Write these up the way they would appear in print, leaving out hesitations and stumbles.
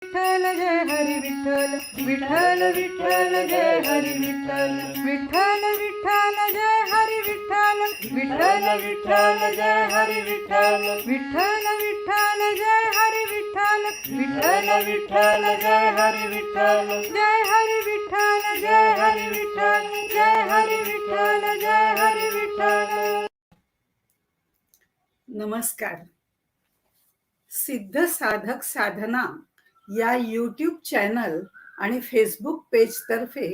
विठ्ठल जय हरी विठ्ठल विठ्ठल विठ्ठल जय हरी विठ्ठल विठ्ठल विठ्ठल जय हरी विठ्ठल विठ्ठल विठ्ठल जय हरी विठ्ठल विठ्ठल विठ्ठल जय हरी विठ्ठल विठ्ठल विठ्ठल जय हरी विठ्ठल जय हरी विठ्ठल जय हरी विठ्ठल जय हरी विठ्ठल जय हरी विठ्ठल. नमस्कार. सिद्ध साधक साधना या यूट्यूब चॅनल आणि फेसबुक पेज तर्फे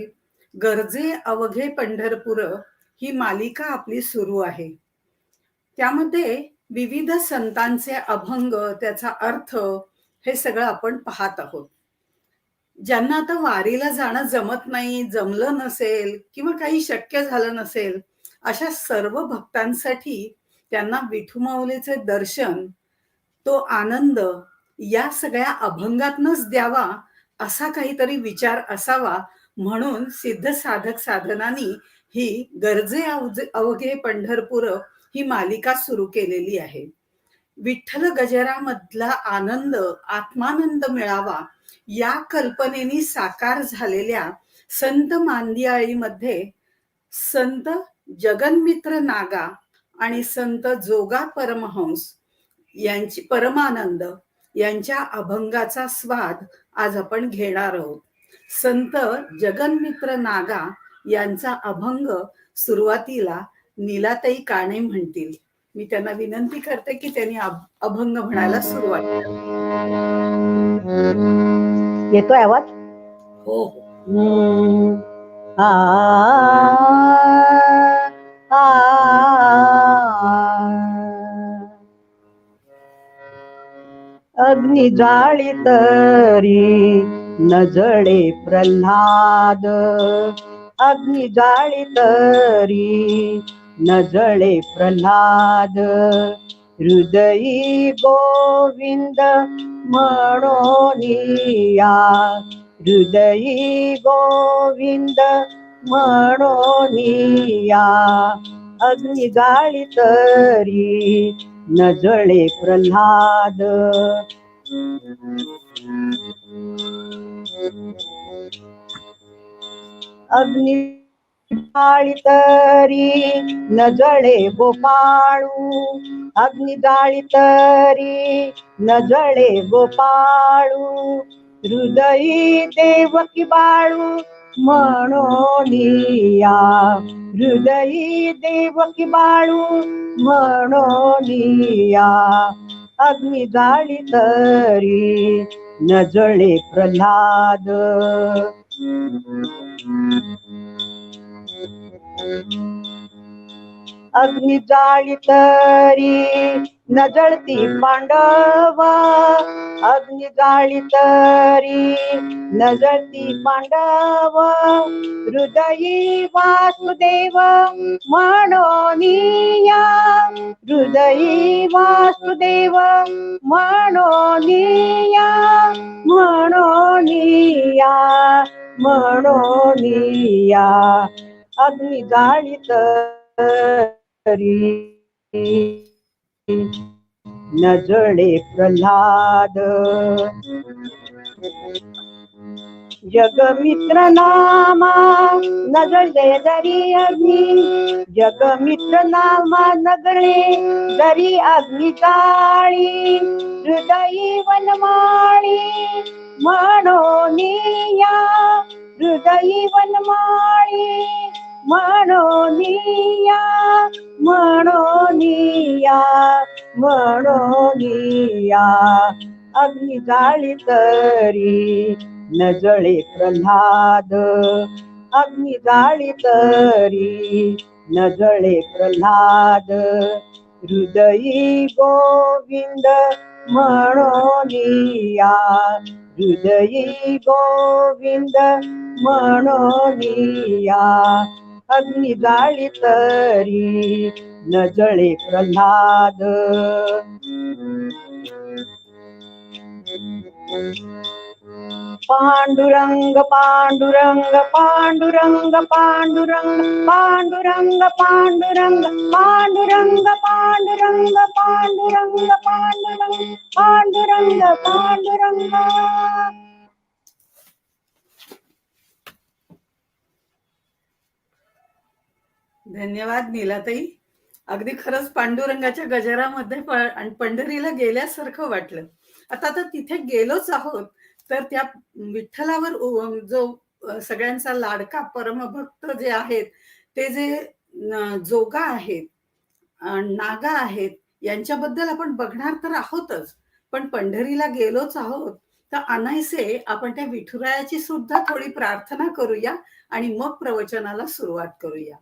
गरजे अवघे पंढरपूर ही मालिका आपली सुरू आहे. त्यामध्ये विविध संतांचे अभंग, त्याचा अर्थ हे सगळं आपण पाहत आहोत. ज्यांना आता वारीला जाणं जमत नाही, जमलं नसेल किंवा काही शक्य झालं नसेल, अशा सर्व भक्तांसाठी त्यांना विठुमाऊलीचे दर्शन, तो आनंद या सगळ्या अभंगातनच द्यावा असा काहीतरी विचार असावा, म्हणून सिद्ध साधक साधनांनी ही गरजे अवघे पंढरपूर ही मालिका सुरू केलेली आहे. विठ्ठल गजरामधला आनंद, आत्मानंद मिळावा या कल्पनेने साकार झालेल्या संत मांदियाळीमध्ये संत जगन्मित्र नागा आणि संत जोगा परमहंस यांची परमानंद यांच्या अभंगाचा स्वाद आज आपण घेणार आहोत. संत जगन्मित्र नागा यांचा अभंग सुरुवातीला नीलाताई काणे म्हणतील. मी त्यांना विनंती करते की त्यांनी अभंग म्हणायला सुरुवात करावी. येतोय आवाज? हो. अग्नि जाळी तरी न जळे प्रल्हाद, अग्नि जाळी तरी न जळे प्रल्हाद, हृदयी गोविंद म्हणोनिया, हृदयी गोविंद म्हणोनिया, अग्नि जाळी तरी न जळे प्रल्हाद. अग्नि जाळी तरी न जळे गोपाळू, अग्नि जाळी तरी न जळे गोपाळू, हृदयी देवकी बाळू म्हणोनिया, हृदयी देवकी बाळू म्हणोनिया, अग्नि जाळी तरी न जळे प्रल्हाद. अग्नि जाळी तरी न जळती पांडव, अग्नि जाळी तरी न जळती पांडव, हृदयी वासुदेव म्हणोनिया, हृदयी वासुदेव म्हणोनिया, म्हणोनिया, म्हणोनिया, अग्नि जाळी तरी न जळे प्रल्हाद. जगमित्र नामा न जळे जरी अग्नी, जगमित्र नामा न जळे जरी अग्नि जाळी, हृदयी वनमाळी म्हणोनिया, हृदयी वनमाळी म्हणोनिया, म्हणोनिया, म्हणोनिया, अग्नि जाळी तरी न जळे प्रल्हाद, अग्नि जाळी तरी न जळे प्रल्हाद, हृदयी गोविंद म्हणोनिया, हृदयी गोविंद म्हणोनिया, अग्नि जाळी तरी न जळे प्रल्हाद. पांडुरंग पांडुरंग पांडुरंग पांडुरंग पांडुरंग पांडुरंग पांडुरंग पांडुरंग पांडुरंग पांडुरंग पांडुरंग पांडुरंग. धन्यवाद नीलाताई. अगदी खरंच पांडुरंगाच्या गजरामध्ये आणि पंढरीला गेल्यासारखं वाटलं. आता तिथे गेलोच आहोत तर त्या विठ्ठलावर जो सगळ्यांचा लाडका परमभक्त जे आहेत ते जे जोगा आहेत, नागा आहेत, यांच्याबद्दल आपण बघणार तर आहोतच, पण पंढरीला गेलोच आहोत तर अनायसे आपण त्या विठुरायाची सुद्धा थोडी प्रार्थना करूया आणि मग प्रवचनाला सुरुवात करूया.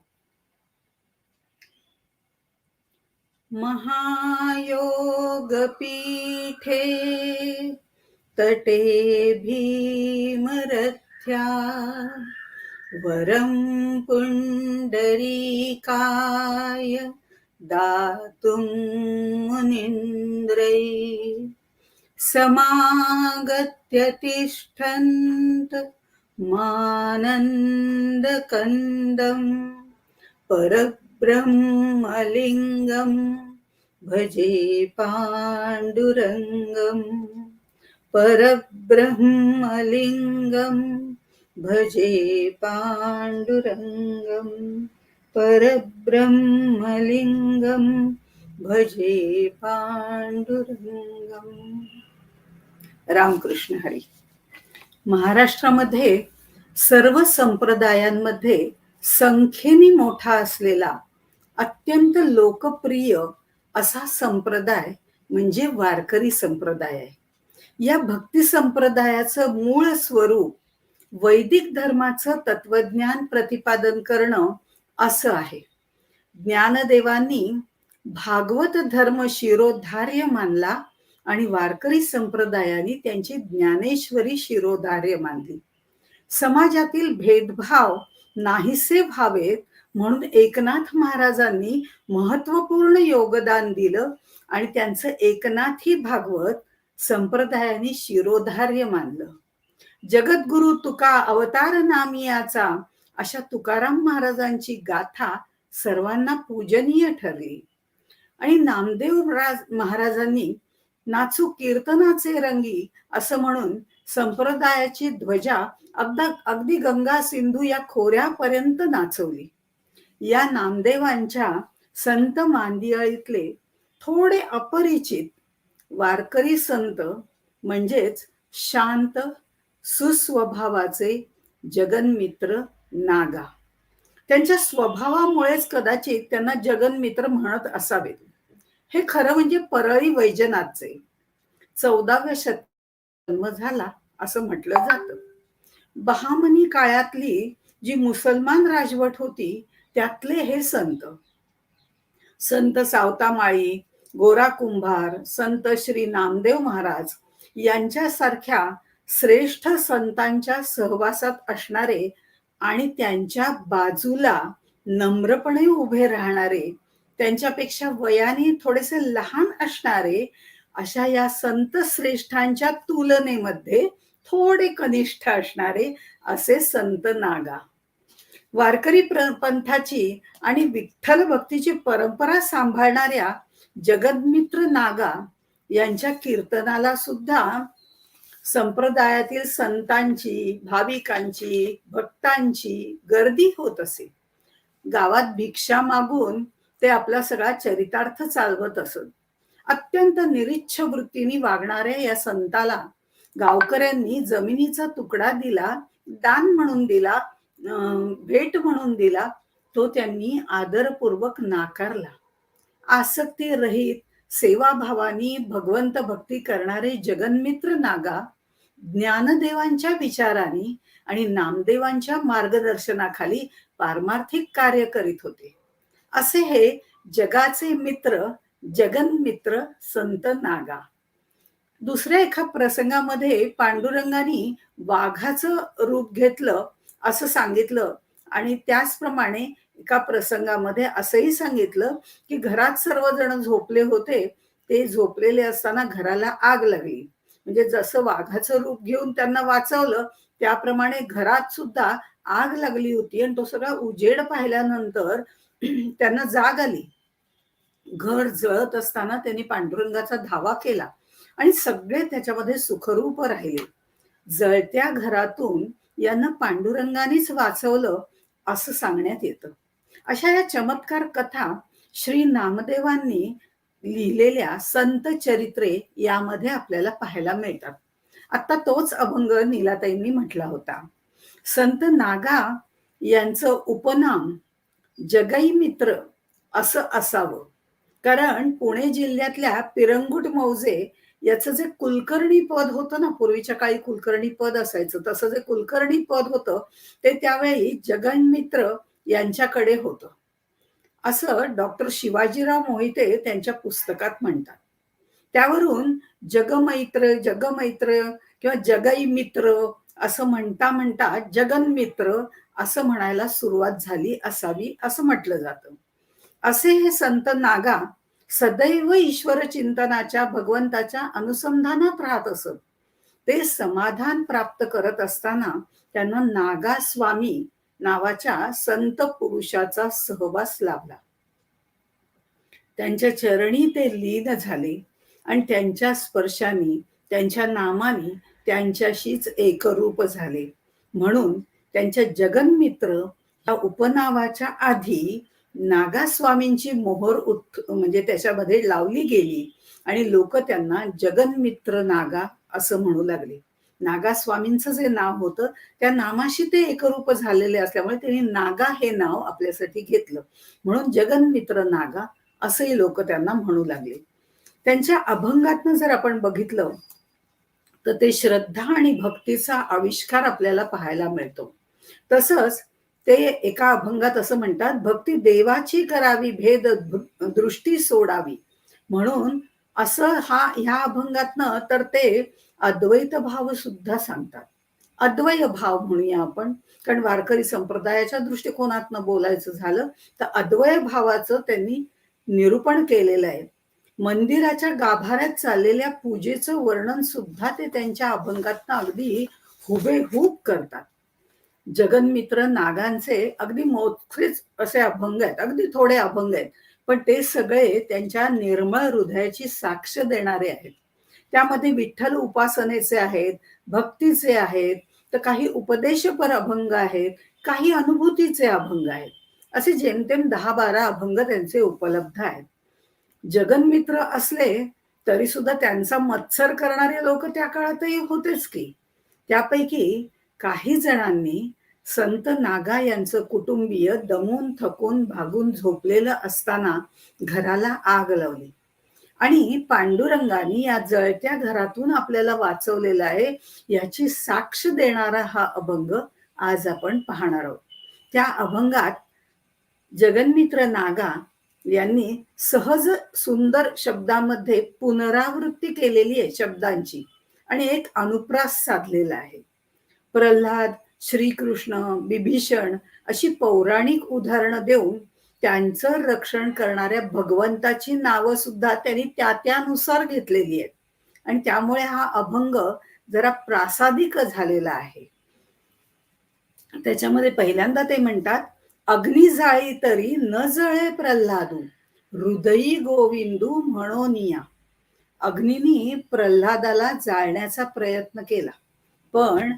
महायोग पीठे तटे भीमरथ्या वरं पुंडरीकाय दातुं मुनीन्द्रै समागत्य तिष्ठन्त मानन्दकन्दं परब्रह्मलिङ्गं भजे पाण्डुरङ्गं परब्रह्मलिङ्गं भजे पाण्डुरङ्गं परब्रह्मलिङ्गं भजे पाण्डुरङ्गं. रामकृष्ण हरी. महाराष्ट्रामध्ये सर्व संप्रदायांमध्ये संख्येने मोठा असलेला अत्यंत लोकप्रिय असा संप्रदाय म्हणजे वारकरी संप्रदाय आहे. या भक्ती संप्रदायाचं मूळ स्वरूप वैदिक धर्माचं तत्वज्ञान प्रतिपादन करणं असं आहे. ज्ञानदेवांनी भागवत धर्म शिरोधार्य मानला आणि वारकरी संप्रदायाने त्यांची ज्ञानेश्वरी शिरोधार्य मानली. समाजातील भेदभाव नाहीसे व्हावेत म्हणून एकनाथ महाराजांनी महत्वपूर्ण योगदान दिलं आणि त्यांचं एकनाथी भागवत संप्रदायाने शिरोधार्य मानलं. जगद्गुरु तुका अवतार नामियाचा अशा तुकाराम महाराजांची गाथा सर्वांना पूजनीय ठरली. आणि नामदेव महाराजांनी नाचू कीर्तनाचे रंगी असं म्हणून संप्रदायाची ध्वजा अगदी गंगा सिंधू या खोऱ्यापर्यंत नाचवली. या नामदेवांच्या संत मांदियाळीतले थोडे अपरिचित वारकरी संत म्हणजेच शांत सुस्वभावाचे जगन्मित्र नागा. त्यांच्या स्वभावामुळेच कदाचित त्यांना जगन्मित्र म्हणत असावेत. हे खरं म्हणजे परळी वैजनाथचे 14व्या शतकात जन्म झाला असं म्हटलं जातं. बहामनी काळातली जी मुसलमान राजवट होती त्यातले हे संत. संत सावतामाळी, गोरा कुंभार, संत श्री नामदेव महाराज यांच्यासारख्या श्रेष्ठ संतांच्या सहवासात असणारे आणि त्यांच्या बाजूला नम्रपणे उभे राहणारे, त्यांच्यापेक्षा वयाने थोडेसे लहान असणारे अशा या संत श्रेष्ठांच्या तुलनेमध्ये थोडे कनिष्ठ असणारे असे संत नागा. वारकरी पंथाची आणि विठ्ठल भक्तीची परंपरा सांभाळणाऱ्या जगन्मित्र नागा यांच्या कीर्तनाला सुद्धा संप्रदायातील संतांची, भाविकांची, भक्तांची गर्दी होत असे. गावात भिक्षा मागून ते आपला सगळा चरितार्थ चालवत असत. अत्यंत निरीच्छ वृत्तीने वागणाऱ्या या संताला गावकऱ्यांनी जमिनीचा तुकडा दिला, दान म्हणून दिला, भेट म्हणून दिला, तो त्यांनी आदरपूर्वक नाकारला. आसक्ती रहित सेवाभावानी भगवंत भक्ती करणारे जगन्मित्र नागा ज्ञानदेवांच्या विचाराने आणि नामदेवांच्या मार्गदर्शनाखाली पारमार्थिक कार्य करीत होते. असे हे जगाचे मित्र जगन्मित्र संत नागा. दुसऱ्या एका प्रसंगामध्ये पांडुरंगाने वाघाचं रूप घेतलं असं सांगितलं आणि त्याचप्रमाणे एका प्रसंगामध्ये असंही सांगितलं की घरात सर्वजण झोपले होते. ते झोपलेले असताना घराला आग लागली. म्हणजे जसं वाघाचं रूप घेऊन त्यांना वाचवलं, त्याप्रमाणे घरात सुद्धा आग लागली होती आणि तो सगळा उजेड पाहिल्यानंतर त्यांना जाग आली. घर जळत असताना त्यांनी पांडुरंगाचा धावा केला आणि सगळे त्याच्यामध्ये सुखरूप राहिले. जळत्या घरातून यांना पांडुरंगानेच वाचवलं असं सांगण्यात येतं. अशा या चमत्कार कथा श्री नामदेवांनी लिहिलेल्या संत चरित्रे यामध्ये आपल्याला पाहायला मिळतात. आता तोच अभंग नीलाताईंनी म्हटला होता. संत नागा यांचं उपनाम जगई मित्र असं असावं, कारण पुणे जिल्ह्यातल्या पिरंगुट मौजे याचं जे कुलकर्णी पद होतं ना, पूर्वीच्या काळी कुलकर्णी पद असायचं, तसं जे कुलकर्णी पद होतं ते त्यावेळी जगन्मित्र यांच्याकडे होतं असं डॉक्टर शिवाजीराव मोहिते त्यांच्या पुस्तकात म्हणतात. त्यावरून जगमैत्र जगमैत्र किंवा जगई मित्र असं म्हणता म्हणता जगन्मित्र असं म्हणायला सुरुवात झाली असावी असं म्हटलं जातं. असे हे संत नागा सदैव ईश्वर चिंतनाच्या भगवंताच्या अनुसंधानात राहत असत. ते समाधान प्राप्त करत असताना त्यांना नागा स्वामी नावाच्या संत पुरुषाचा सहवास लाभला. त्यांच्या चरणी ते लीन झाले आणि त्यांच्या स्पर्शाने त्यांच्या नामाने त्यांच्याशीच एकरूप झाले. म्हणून त्यांच्या जगन्मित्र या उपनावाच्या आधी नागास्वामींची मोहर म्हणजे त्याच्यामध्ये लावली गेली आणि लोक त्यांना जगन्मित्र नागा असं म्हणू लागले. नागास्वामींचं जे नाव होतं त्या नामाशी ते एकरूप झालेले असल्यामुळे त्यांनी नागा हे नाव आपल्यासाठी घेतलं, म्हणून जगन्मित्र नागा असंही लोक त्यांना म्हणू लागले. त्यांच्या अभंगातनं जर आपण बघितलं तर ते श्रद्धा आणि भक्तीचा आविष्कार आपल्याला पाहायला मिळतो. तसंच ते एका अभंगात असं म्हणतात, भक्ती देवाची करावी भेद दृष्टी सोडावी. म्हणून असं ह्या अभंगातनं तर ते अद्वैत भाव सुद्धा सांगतात. अद्वय भाव म्हणूया आपण, कारण वारकरी संप्रदायाच्या दृष्टिकोनातनं बोलायचं झालं तर अद्वय भावाचं त्यांनी निरूपण केलेलं आहे. मंदिराच्या गाभाऱ्यात चाललेल्या पूजेचं वर्णन सुद्धा ते त्यांच्या अभंगातनं अगदी हुबेहूब करतात. जगन्मित्र नागांचे अगदी मोठेच असे अभंग आहेत, अगदी थोडे अभंग आहेत, पण ते सगळे त्यांच्या निर्मळ हृदयाची साक्ष देणारे आहेत. त्यामध्ये विठ्ठल उपासनेचे आहेत, भक्तीचे आहेत, तर काही उपदेशपर अभंग आहेत, काही अनुभूतीचे अभंग आहेत. असे जेमतेम 10-12 अभंग त्यांचे उपलब्ध आहेत. जगन्मित्र असले तरी सुद्धा त्यांचा मत्सर करणारे लोक त्या काळातही होतेच की. त्यापैकी काही जणांनी संत नागा यांचं कुटुंबीय दमून थकून भागून झोपलेलं असताना घराला आग लावली आणि पांडुरंगाने या जळत्या घरातून आपल्याला वाचवलेला आहे याची साक्ष देणारा हा अभंग आज आपण पाहणार आहोत. त्या अभंगात जगन्मित्र नागा यांनी सहज सुंदर शब्दामध्ये पुनरावृत्ती केलेली आहे शब्दांची आणि एक अनुप्रास साधलेला आहे. प्रल्हाद, श्रीकृष्ण, बिभीषण अशी पौराणिक उदाहरणं देऊन त्यांचं रक्षण करणाऱ्या भगवंताची नावं सुद्धा त्यांनी त्यानुसार घेतलेली आहेत आणि त्यामुळे हा अभंग जरा प्रासादिक झालेला आहे. त्याच्यामध्ये पहिल्यांदा ते म्हणतात, अग्नी जाळी तरी न जळे प्रल्हादू, हृदयी गोविंदू म्हणोनिया. अग्नीनी प्रल्हादाला जाळण्याचा प्रयत्न केला, पण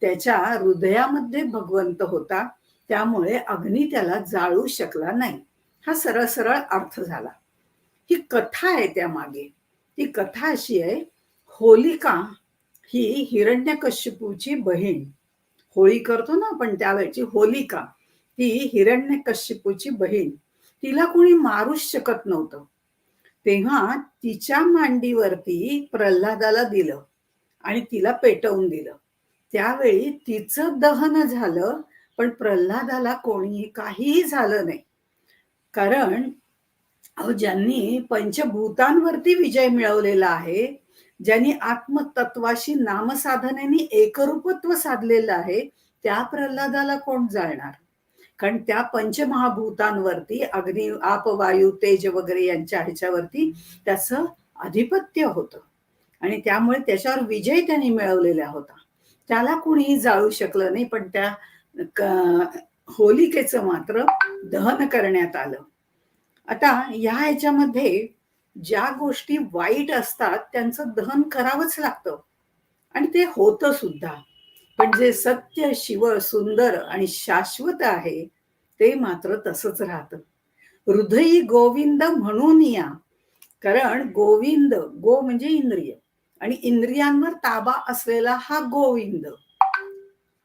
त्याच्या हृदयामध्ये भगवंत होता, त्यामुळे अग्नी त्याला जाळू शकला नाही. हा सरळ सरळ अर्थ झाला. ही कथा आहे त्यामागे. ती कथा अशी आहे, होलिका ही हिरण्यकश्यपूची बहीण, होळी करतो ना आपण त्यावेळची होलिका, ती हिरण्यकश्यपूची बहीण, तिला कोणी मारूच शकत नव्हतं. तेव्हा तिच्या मांडीवरती प्रल्हादाला दिलं आणि तिला पेटवून दिलं. त्यावेळी तिचं दहन झालं, पण प्रल्हादाला कोणी काहीही झालं नाही. कारण ज्यांनी पंचभूतांवरती विजय मिळवलेला आहे, ज्यांनी आत्मतत्वाशी नामसाधनेने एकरूपत्व साधलेलं आहे, त्या प्रल्हादाला कोण जाळणार? कारण त्या पंचमहाभूतांवरती अग्नी, आप, वायू, तेज वगैरे यांच्या ह्याच्यावरती त्याचं आधिपत्य होतं. आणि त्यामुळे त्याच्यावर विजय त्यांनी मिळवलेला होता. त्याला कोणीही जाळू शकलं नाही, पण त्या होलिकेचं मात्र दहन करण्यात आलं. आता ह्याच्यामध्ये ज्या गोष्टी वाईट असतात त्यांचं दहन करावंच लागतं आणि ते होतं सुद्धा. पण जे सत्य, शिव, सुंदर आणि शाश्वत आहे ते मात्र तसंच राहतं. हृदयी गोविंद म्हणून या, कारण गोविंद, गो म्हणजे इंद्रिय, आणि इंद्रियांवर ताबा असलेला हा गोविंद.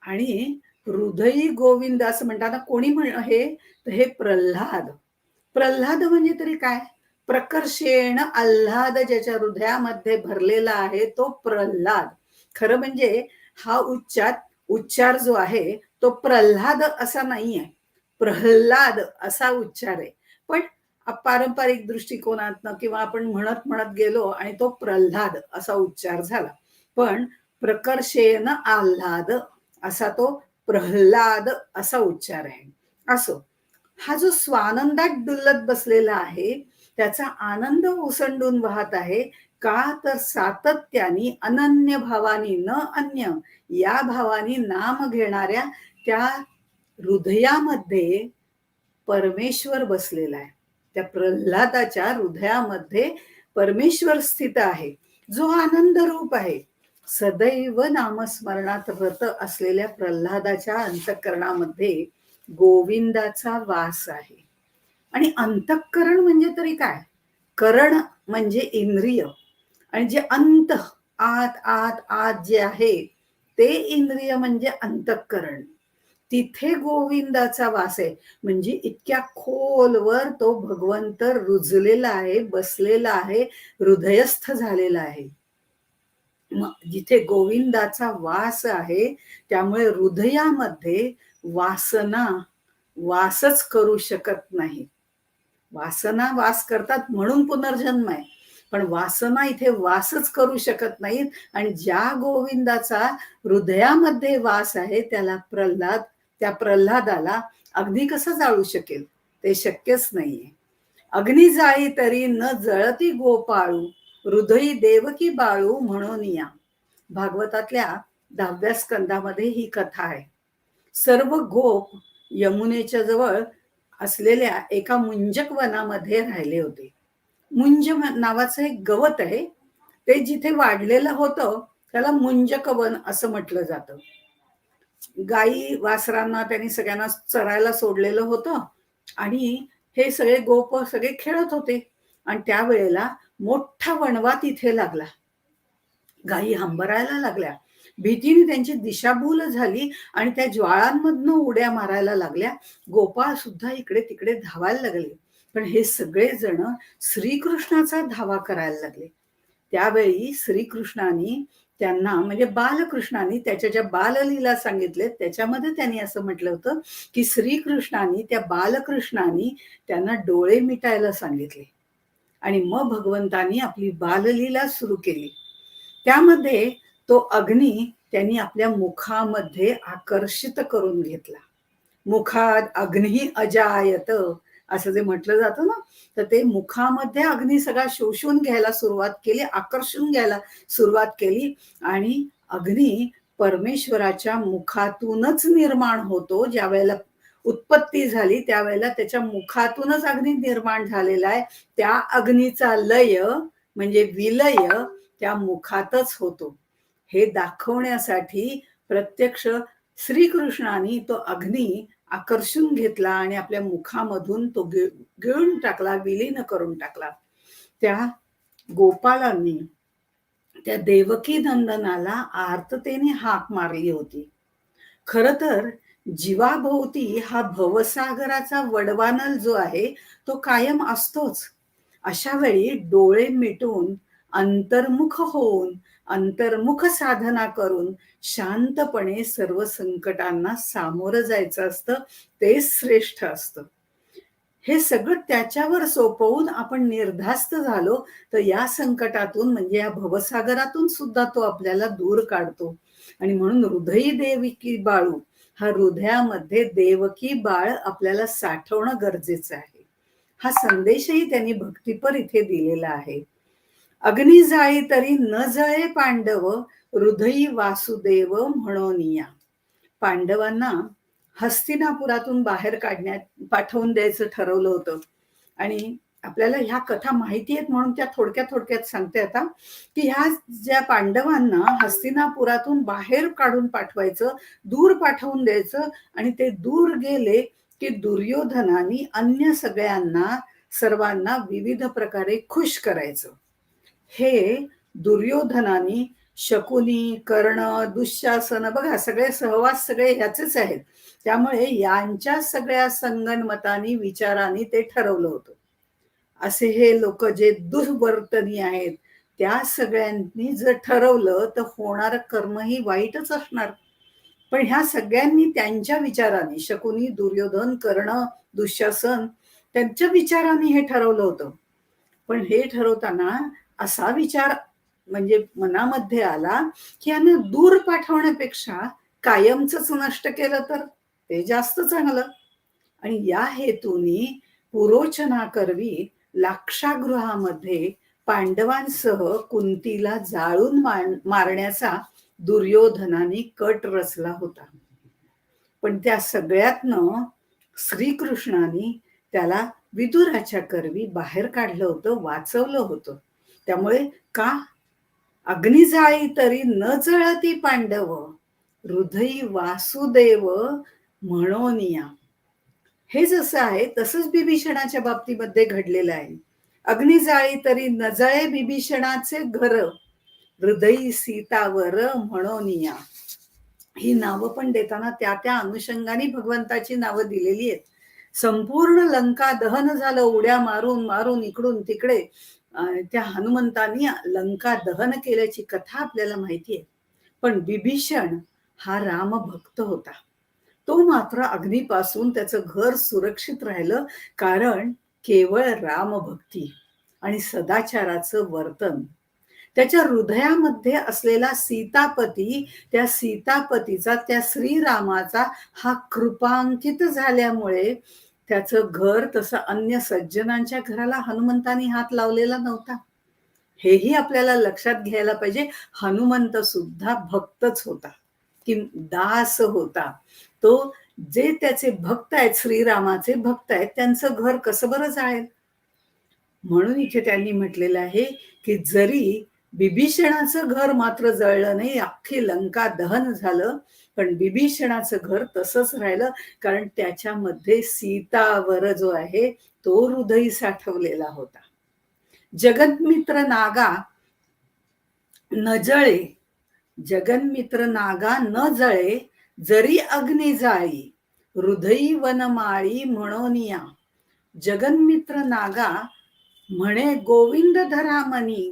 आणि हृदयी गोविंद असं म्हणताना कोणी हे, तर हे प्रल्हाद. प्रल्हाद म्हणजे तरी काय? प्रकर्षेण आल्हाद ज्याच्या हृदयामध्ये भरलेला आहे तो प्रल्हाद. खरं म्हणजे हा उच्चार जो आहे तो प्रल्हाद असा नाहीये, प्रल्हाद असा उच्चार आहे. पण पारंपरिक दृष्टिकोनातनं किंवा आपण म्हणत म्हणत गेलो आणि तो प्रल्हाद असा उच्चार झाला. पण प्रकर्षेण आल्हाद असा तो प्रल्हाद असा उच्चार आहे. असो, हा जो स्वानंदात डुलत बसलेला आहे त्याचा आनंद ओसंडून वाहत आहे. का तर सातत्याने अनन्य भावानी न अन्य या भावानी नाम घेणाऱ्या त्या हृदयामध्ये परमेश्वर बसलेला आहे. त्या प्रल्हादाच्या हृदयामध्ये परमेश्वर स्थित आहे, जो आनंद रूप आहे. सदैव नामस्मरणात रत असलेल्या प्रल्हादाच्या अंतःकरणामध्ये गोविंदाचा वास आहे. आणि अंतःकरण म्हणजे तरी काय? करण म्हणजे इंद्रिय, आणि जे आत आत आत जे आहे ते इंद्रिय म्हणजे अंतःकरण. तिथे गोविंदाचा वास आहे. म्हणजे इतक्या खोलवर तो भगवंत रुजलेला आहे, बसलेला आहे, हृदयस्थ झालेला आहे. जिथे गोविंदाचा वास आहे त्यामुळे हृदयामध्ये वासना वासच करू शकत नाही. वासना वास करतात म्हणून पुनर्जन्म आहे, पण वासना इथे वासच करू शकत नाहीत. आणि ज्या गोविंदाचा हृदयामध्ये वास आहे त्या प्रल्हादाला अग्नी कसं जाळू शकेल? ते शक्यच नाहीये. अग्नी जाळी तरी न जळती गोपाळू, हृदयी देवकी बाळू म्हणून या. भागवतातल्या 10व्या स्कंदामध्ये ही कथा आहे. सर्व गोप यमुनेच्या जवळ असलेल्या एका मुंजक वनामध्ये राहिले होते. मुंज नावाचं एक गवत आहे, ते जिथे वाढलेलं होतं त्याला मुंजक वन असं म्हटलं जातं. गाई वासरांना त्यांनी सगळ्यांना चरायला सोडलेलं होतं आणि हे सगळे गोप सगळे खेळत होते. आणि त्यावेळेला मोठा वणवा तिथे लागला. गायी हंबरायला लागल्या, भीतीने त्यांची दिशाभूल झाली आणि त्या ज्वाळांमधनं उड्या मारायला लागल्या. गोपाळ सुद्धा इकडे तिकडे धावायला लागले. पण हे सगळे जण श्रीकृष्णाचा धावा करायला लागले. त्यावेळी श्रीकृष्णाने त्यांना, म्हणजे बालकृष्णाने त्याच्या ज्या बाललीला सांगितले त्याच्यामध्ये त्यांनी असं म्हटलं होतं की श्रीकृष्णाने त्या बालकृष्णाने त्यांना डोळे मिटायला सांगितले आणि मग भगवंतानी आपली बाललीला सुरू केली. त्यामध्ये तो अग्नी त्यांनी आपल्या मुखामध्ये आकर्षित करून घेतला. मुखात अग्नी अजायत असं जे म्हटलं जातं ना, तर ते मुखामध्ये अग्नी सगळा शोषून घ्यायला सुरुवात केली, आकर्षून घ्यायला सुरुवात केली. आणि अग्नी परमेश्वराच्या मुखातूनच निर्माण होतो. ज्या वेळेला उत्पत्ती झाली त्यावेळेला त्याच्या मुखातूनच अग्नी निर्माण झालेला आहे. त्या अग्नीचा लय म्हणजे विलय त्या मुखातच होतो. हे दाखवण्यासाठी प्रत्यक्ष श्रीकृष्णाने तो अग्नी आकर्षून घेतला आणि आपल्या मुखामधून तो गिळून टाकला, विलीन करून टाकला. त्या गोपाळांनी त्या देवकी नंदनाला आर्ततेने हाक मारली होती. खर तर जीवाभोवती हा भवसागराचा वडवानल जो आहे तो कायम असतोच. अशा वेळी डोळे मिटून अंतर्मुख होऊन अंतर्मुख साधना करून शांतपणे सर्व संकटांना सामोरं जायचं असतं. तेच श्रेष्ठ असतं. हे सगळं त्याच्यावर सोपवून आपण निर्धास्त झालो तर या संकटातून म्हणजे या भवसागरातून सुद्धा तो आपल्याला दूर काढतो. आणि म्हणून हृदयी देवकी बाळू, हा हृदयामध्ये देवकी बाळ आपल्याला साठवणं गरजेचं आहे. हा संदेशही त्यांनी भक्तीपर इथे दिलेला आहे. अग्नी जाळी तरी न जळे पांडव, हृदयी वासुदेव म्हणोनिया. पांडवांना हस्तिनापुरातून बाहेर पाठवून द्यायचं ठरवलं होतं. आणि आपल्याला ह्या कथा माहिती आहेत म्हणून त्या थोडक्यात थोडक्यात सांगते आता, की ह्या ज्या पांडवांना हस्तिनापुरातून बाहेर काढून पाठवायचं, दूर पाठवून द्यायचं, आणि ते दूर गेले की दुर्योधनाने अन्य सर्वांना विविध प्रकारे खुश करायचं. हे दुर्योधनाने शकुनी, कर्ण, दुःशासन, बघा सगळे सहवास सगळे ह्याचेच आहेत. त्यामुळे यांच्या सगळ्या संगनमतानी विचारांनी ते ठरवलं होतं. असे हे लोक जे दुर्वर्तनी आहेत, त्या सगळ्यांनी जर ठरवलं तर होणारं कर्मही वाईटच असणार. पण ह्या सगळ्यांनी त्यांच्या विचाराने, शकुनी, दुर्योधन, कर्ण, दुःशासन, त्यांच्या विचाराने हे ठरवलं होतं. पण हे ठरवताना असा विचार म्हणजे मनामध्ये आला की यांना दूर पाठवण्यापेक्षा कायमच नष्ट केलं तर ते जास्त चांगलं. आणि या हेतूनी पुरोचना करवी लाक्षागृहामध्ये पांडवांसह कुंतीला जाळून मारण्याचा दुर्योधनाने कट रचला होता. पण त्या सगळ्यातनं श्रीकृष्णाने त्याला विदुराच्या करवी बाहेर काढलं होतं, वाचवलं होतं. त्यामुळे का? अग्निजाळी तरी न जळती पांडव, हृदयी वासुदेव म्हणोनिया. हे जसं आहे तसंच बिभीषणाच्या बाबतीमध्ये घडलेलं आहे. अग्निजाळी तरी न जळे बिभीषणाचे घर, हृदयी सीतावर म्हणोनिया. ही नावं पण देताना त्या त्या अनुषंगाने भगवंताची नावं दिलेली आहेत. संपूर्ण लंका दहन झालं, उड्या मारून मारून इकडून तिकडे. त्या हनुमंतांनी लंका दहन केल्याची कथा आपल्याला माहिती आहे. पण बिभीषण हा रामभक्त होता. तो मात्र अग्नीपासून त्याचं घर सुरक्षित राहिलं, कारण केवळ रामभक्ती आणि सदाचाराचं वर्तन. त्याच्या हृदयामध्ये असलेला सीतापती, त्या सीतापतीचा, त्या श्रीरामाचा हा कृपांकित झाल्यामुळे त्याचं घर तसं अन्य सज्जनांच्या घराला हनुमंतानी हात लावलेला नव्हता. हेही आपल्याला लक्षात घ्यायला पाहिजे. हनुमंत सुद्धा भक्तच होता, की दास होता. तो जे त्याचे भक्त आहेत, श्रीरामाचे भक्त आहेत, त्यांचं घर कसं बरं जाळेल. म्हणून इथे त्यांनी म्हटलेलं आहे की जरी बिभीषणाचं घर मात्र जळलं नाही, अख्खी लंका दहन झालं, पण बिभीषणाचं घर तसंच राहिलं, कारण त्याच्यामध्ये सीतावर जो आहे तो हृदय साठवलेला होता. जगन्मित्र नागा न जळे, जगन्मित्र नागा न जळे, जरी अग्नी जाळी, हृदयी वनमाळी म्हणोनिया. जगन्मित्र नागा म्हणे गोविंद धरामनी,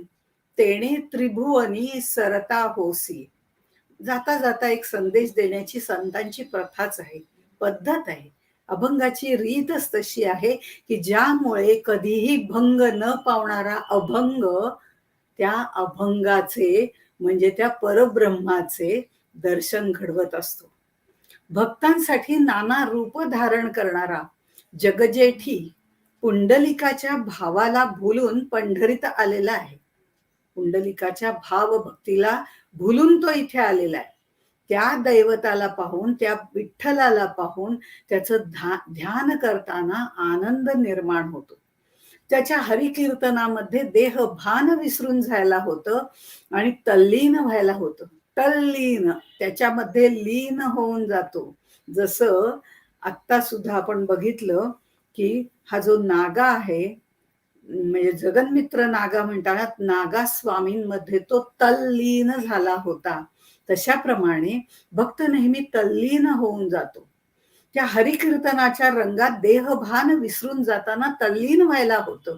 तेणे त्रिभुवनी सरता होसी. जाता जाता एक संदेश देण्याची संतांची प्रथाच आहे, पद्धत आहे. अभंगाची रीतच तशी आहे की ज्यामुळे कधीही भंग न पावणारा अभंग त्या अभंगाचे म्हणजे त्या परब्रह्माचे दर्शन घडवत असतो. भक्तांसाठी नाना रूप धारण करणारा जगजेठी पुंडलिकाच्या भावाला भुलून पंढरीत आलेला आहे. पुंडलिकाच्या भाव भक्तीला भुलून तो इथे आलेला आहे. त्या दैवताला पाहून, त्या विठ्ठलाला पाहून त्याचं ध्यान करताना आनंद निर्माण होतो. त्याच्या हरिकीर्तनामध्ये देह भान विसरून जायला होतं आणि तल्लीन व्हायला होतं. तल्लीन, त्याच्यामध्ये लीन होऊन जातो. जसं आत्ता सुद्धा आपण बघितलं की हा जो नागा आहे, म्हणजे जगन्मित्र नागा म्हणतात, नागा स्वामींमध्ये तो तल्लीन झाला होता. तशाप्रमाणे भक्त नेहमी तल्लीन होऊन जातो. त्या हरिकीर्तनाच्या रंगात देहभान विसरून जाताना तल्लीन व्हायला होतं.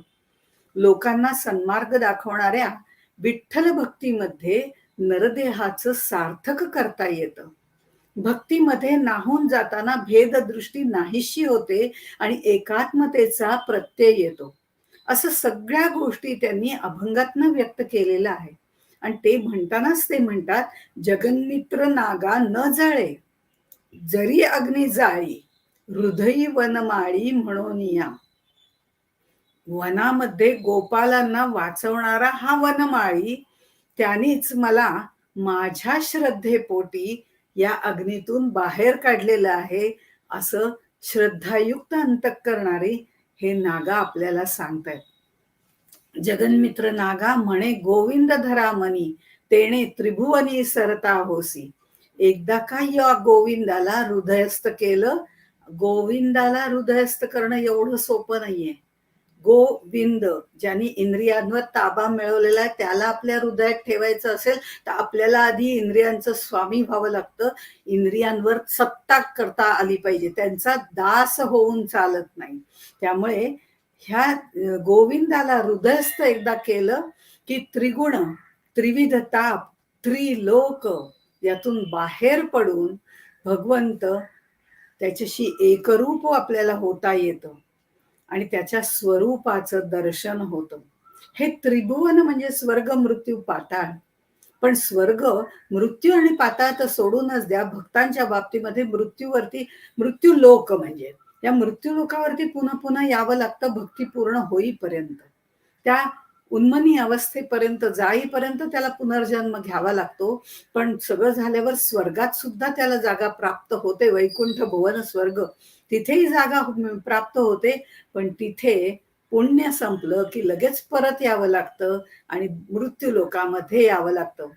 लोकांना सन्मार्ग दाखवणाऱ्या विठ्ठल भक्तीमध्ये नरदेहाचं सार्थक करता येतं. भक्तीमध्ये नाहून जाताना भेददृष्टी नाहीशी होते आणि एकात्मतेचा प्रत्यय येतो. असं सगळ्या गोष्टी त्यांनी अभंगातनं व्यक्त केलेलं आहे. आणि ते म्हणतानाच ते म्हणतात, जगन्मित्र नागा न जळे, जरी अग्नी जाळी, हृदयी वनमाळी म्हणोनिया. वनामध्ये गोपालांना वाचवणारा हा वनमाळी, त्यानीच मला माझ्या श्रद्धेपोटी या अग्नीतून बाहेर काढलेलं आहे, असं श्रद्धायुक्त अंतःकरणारे हे नागा आपल्याला सांगतायत. जगन्मित्र नागा म्हणे गोविंद धरा मनी, तेणे त्रिभुवनी सरता होसी. एकदा का या गोविंदाला हृदयस्थ केलं, गोविंदाला हृदयस्थ करणं एवढं सोपं नाहीये. गोविंद, ज्यांनी इंद्रियांवर ताबा मिळवलेला आहे, त्याला आपल्या हृदयात ठेवायचं असेल तर आपल्याला आधी इंद्रियांचं स्वामी व्हावं लागतं. इंद्रियांवर सत्ता करता आली पाहिजे, त्यांचा दास होऊन चालत नाही. त्यामुळे ह्या गोविंदाला हृदयस्थ एकदा केलं की त्रिगुण, त्रिविध ताप, त्रिलोक यातून बाहेर पडून भगवंत त्याच्याशी एकरूप आपल्याला होता येतं आणि त्याच्या स्वरूपाचं दर्शन होतं. हे त्रिभुवन म्हणजे स्वर्ग, मृत्यू, पाताळ. पण स्वर्ग, मृत्यू आणि पाताळ तर सोडूनच द्या, भक्तांच्या बाबतीमध्ये मृत्यूवरती, मृत्यू लोक म्हणजे या मृत्यू लोकावरती पुन्हा पुन्हा यावं लागतं भक्ती पूर्ण होईपर्यंत. त्या उन्मनी अवस्थेपर्यंत जाईपर्यंत त्याला पुनर्जन्म घ्यावा लागतो. पण सगळं झाल्यावर स्वर्गात सुद्धा त्याला जागा प्राप्त होते, वैकुंठ भुवन स्वर्ग, तिथेही जागा प्राप्त होते. पण तिथे पुण्य संपलं की लगेच परत यावं लागतं आणि मृत्यू लोकामध्ये यावं लागतं.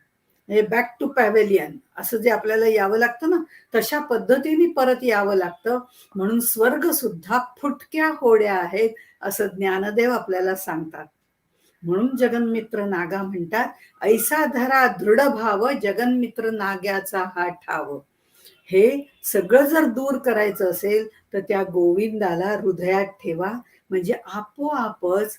म्हणजे बॅक टू पॅव्हेलियन असं जे आपल्याला यावं लागतं ना, तशा पद्धतीने परत यावं लागतं. म्हणून स्वर्ग सुद्धा फुटक्या होड्या आहेत असं ज्ञानदेव आपल्याला सांगतात. म्हणून जगन्मित्र नागा म्हणतात, ऐसा धरा दृढ भाव, जगन्मित्र नाग्याचा हा ठाव. हे सगळं जर दूर करायचं असेल तर त्या गोविंदाला हृदयात ठेवा, म्हणजे आपोआपच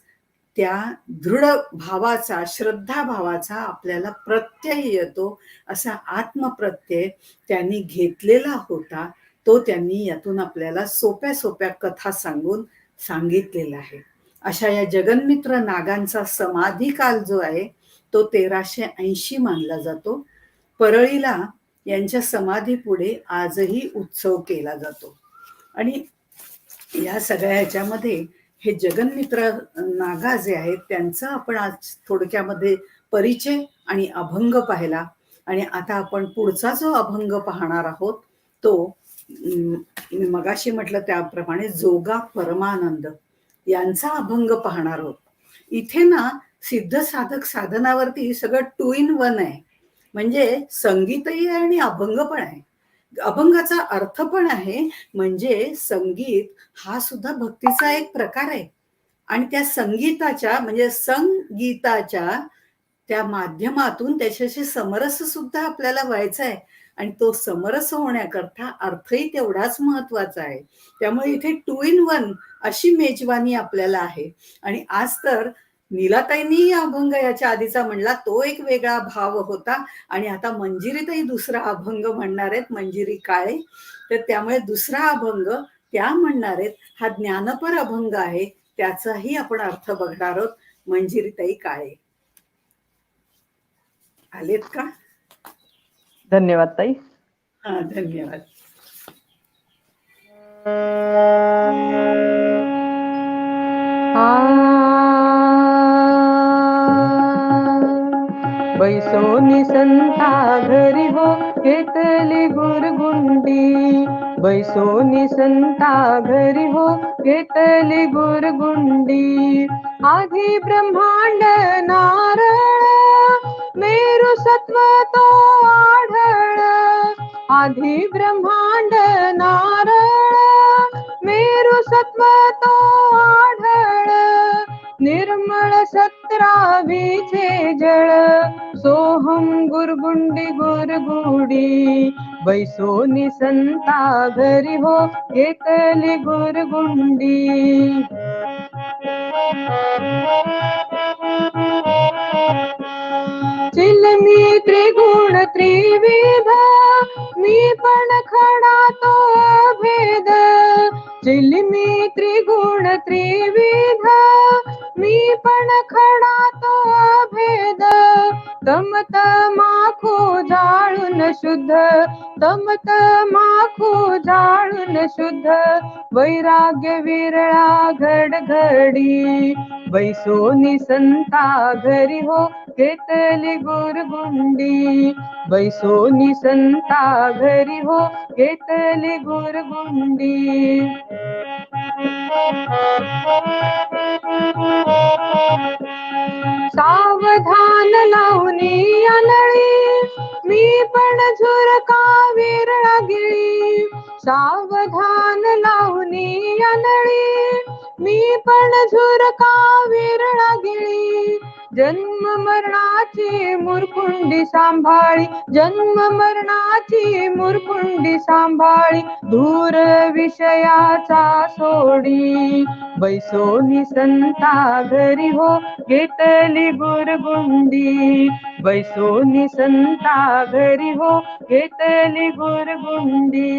त्या दृढ भावाचा, श्रद्धा भावाचा आपल्याला प्रत्यय येतो. असा आत्मप्रत्यय त्यांनी घेतलेला होता, तो त्यांनी यातून आपल्याला सोप्या सोप्या कथा सांगून सांगितलेला आहे. अशा या जगन्मित्र नागांचा समाधी काल जो आहे तो 1380 मानला जातो. परळीला यांच्या समाधी पुढे आजही उत्सव केला जातो. आणि या सगळ्या ह्याच्यामध्ये हे जगन्मित्र नागा जे आहेत त्यांचा आपण आज थोडक्यामध्ये परिचय आणि अभंग पाहिला. आणि आता आपण पुढचा जो अभंग पाहणार आहोत तो मगाशी म्हटलं त्याप्रमाणे जोगा परमानंद यांचा अभंग पाहणार आहोत. इथे ना सिद्ध साधक साधनावरती सगळं 2 in 1 आहे, म्हणजे संगीतही आहे आणि अभंग पण आहे. अभंगाचा अर्थ पण आहे, म्हणजे संगीत हा सुद्धा भक्तीचा एक प्रकार आहे. आणि त्या संगीताच्या म्हणजे संगीताच्या त्या माध्यमातून त्याच्याशी समरस सुद्धा आपल्याला व्हायचा आहे. आणि तो समरस होण्याकरता अर्थही तेवढाच महत्वाचा आहे. त्यामुळे इथे 2 in 1 अशी मेजवानी आपल्याला आहे. आणि आज तर नीलाताईंनी अभंग याच्या आधीचा म्हणला, तो एक वेगळा भाव होता. आणि आता मंजिरीतही दुसरा अभंग म्हणणार आहेत, मंजिरी काळे. तर त्यामुळे दुसरा अभंग त्या म्हणणार आहेत, हा ज्ञानपर अभंग आहे, त्याचाही आपण अर्थ बघणार आहोत. मंजिरीताई काळे आलेत का? धन्यवाद ताई. हा, धन्यवाद. बैसोनी संता घरी हो घेतली गुरगुंडी, बैसोनी संता घरी हो घेतली गुरगुंडी. आधी ब्रह्मांड नारळ, मेरू सत्व तो आढळ. आधी ब्रह्मांड नारळ, मेरू सत्व तो आढळ. निर्मळ 17वीचे जळ, सोहम गुरगुंडी गुरगुडी. बैसोनी संता घरी हो घेतली गुरगुंडी. चिलमी त्रिगुण त्रिविध, मी पण खडा तो भेद. चिलमी त्रिगुण त्रिविध, मी पण खडा तो अभेद. तम तमाखू जाळून शुद्ध, तम तमाखू जाळून शुद्ध. वैराग्य विरळा घडघडी, बैसोनी संता घरी हो घेतली गुरगुंडी. बैसोनी संता घरी हो घेतली गुरगुंडी. सावधान लावणी आंधळी, मी पण झुरका विरळा गिळी. सावधान लावणी आंधळी, मी पण झुरका विरळा गिळी. जन्म मरणाची मुरकुंडी सांभाळी, जन्म मरणाची मुरकुंडी सांभाळी. दूर विषयाचा सोडी, बैसोनी संता घरी हो घेतली गुरगुंडी. बैसोनी संता घरी हो घेतली गुरगुंडी.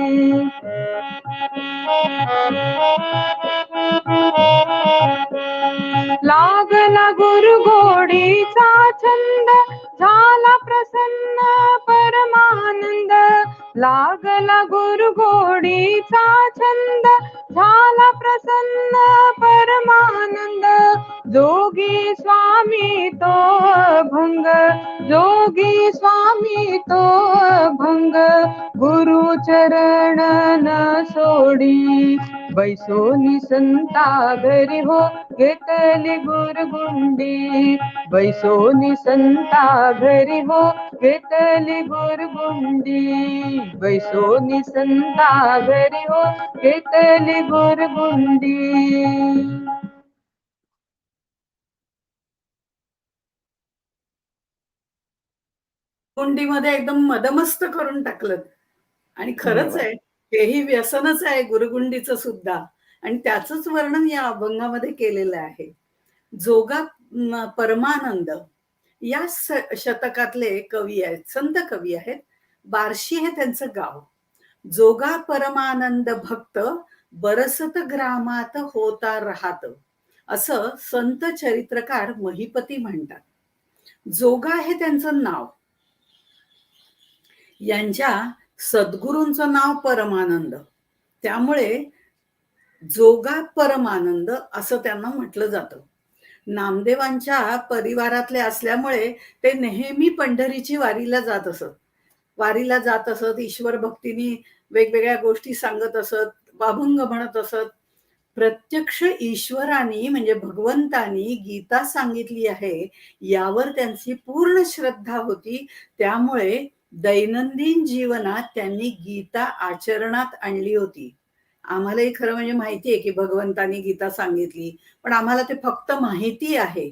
लागला गुरुगोडीचा छंद, झाला प्रसन्न परमानंद. लागला गुरुगोडीचा छंद, झाला प्रसन्न परमानंद. जोगी स्वामी तो भंग, जोगी स्वामी तो भंग. गुरु चरण न सोडी, बैसोनी संता घरी हो घेतली गुरगुंडी. बैसोनी संता घरी हो घेतली गुरगुंडी. बैसोनी संता घरी हो घेतली गुरगुंडी. गुंडीमध्ये एकदम मदमस्त करून टाकलं. आणि खरंच आहे, हेही व्यसनच आहे गुरुगुंडीचं सुद्धा. आणि त्याचंच वर्णन या अभंगामध्ये केलेलं आहे. जोगा परमानंद या शतकातले कवी आहेत, संत कवी आहेत. बार्शी हे त्यांचं गाव. जोगा परमानंद भक्त, बरसत ग्रामात होता राहत, असं संत चरित्रकार महिपती म्हणतात. जोगा हे त्यांचं नाव. यांच्या सद्गुरूंचं नाव परमानंद, त्यामुळे जोगा परमानंद असं त्यांना म्हटलं जातं. नामदेवांच्या परिवारातले असल्यामुळे ते नेहमी पंढरीची वारीला जात असत. ईश्वर भक्तीने वेगवेगळ्या गोष्टी सांगत असत, अभंग म्हणत असत. प्रत्यक्ष ईश्वराने म्हणजे भगवंतानी गीता सांगितली आहे यावर त्यांची पूर्ण श्रद्धा होती. त्यामुळे दैनंदिन जीवनात त्यांनी गीता आचरणात आणली होती. आम्हालाही खरं म्हणजे माहिती आहे की भगवंतानी गीता सांगितली, पण आम्हाला ते फक्त माहिती आहे.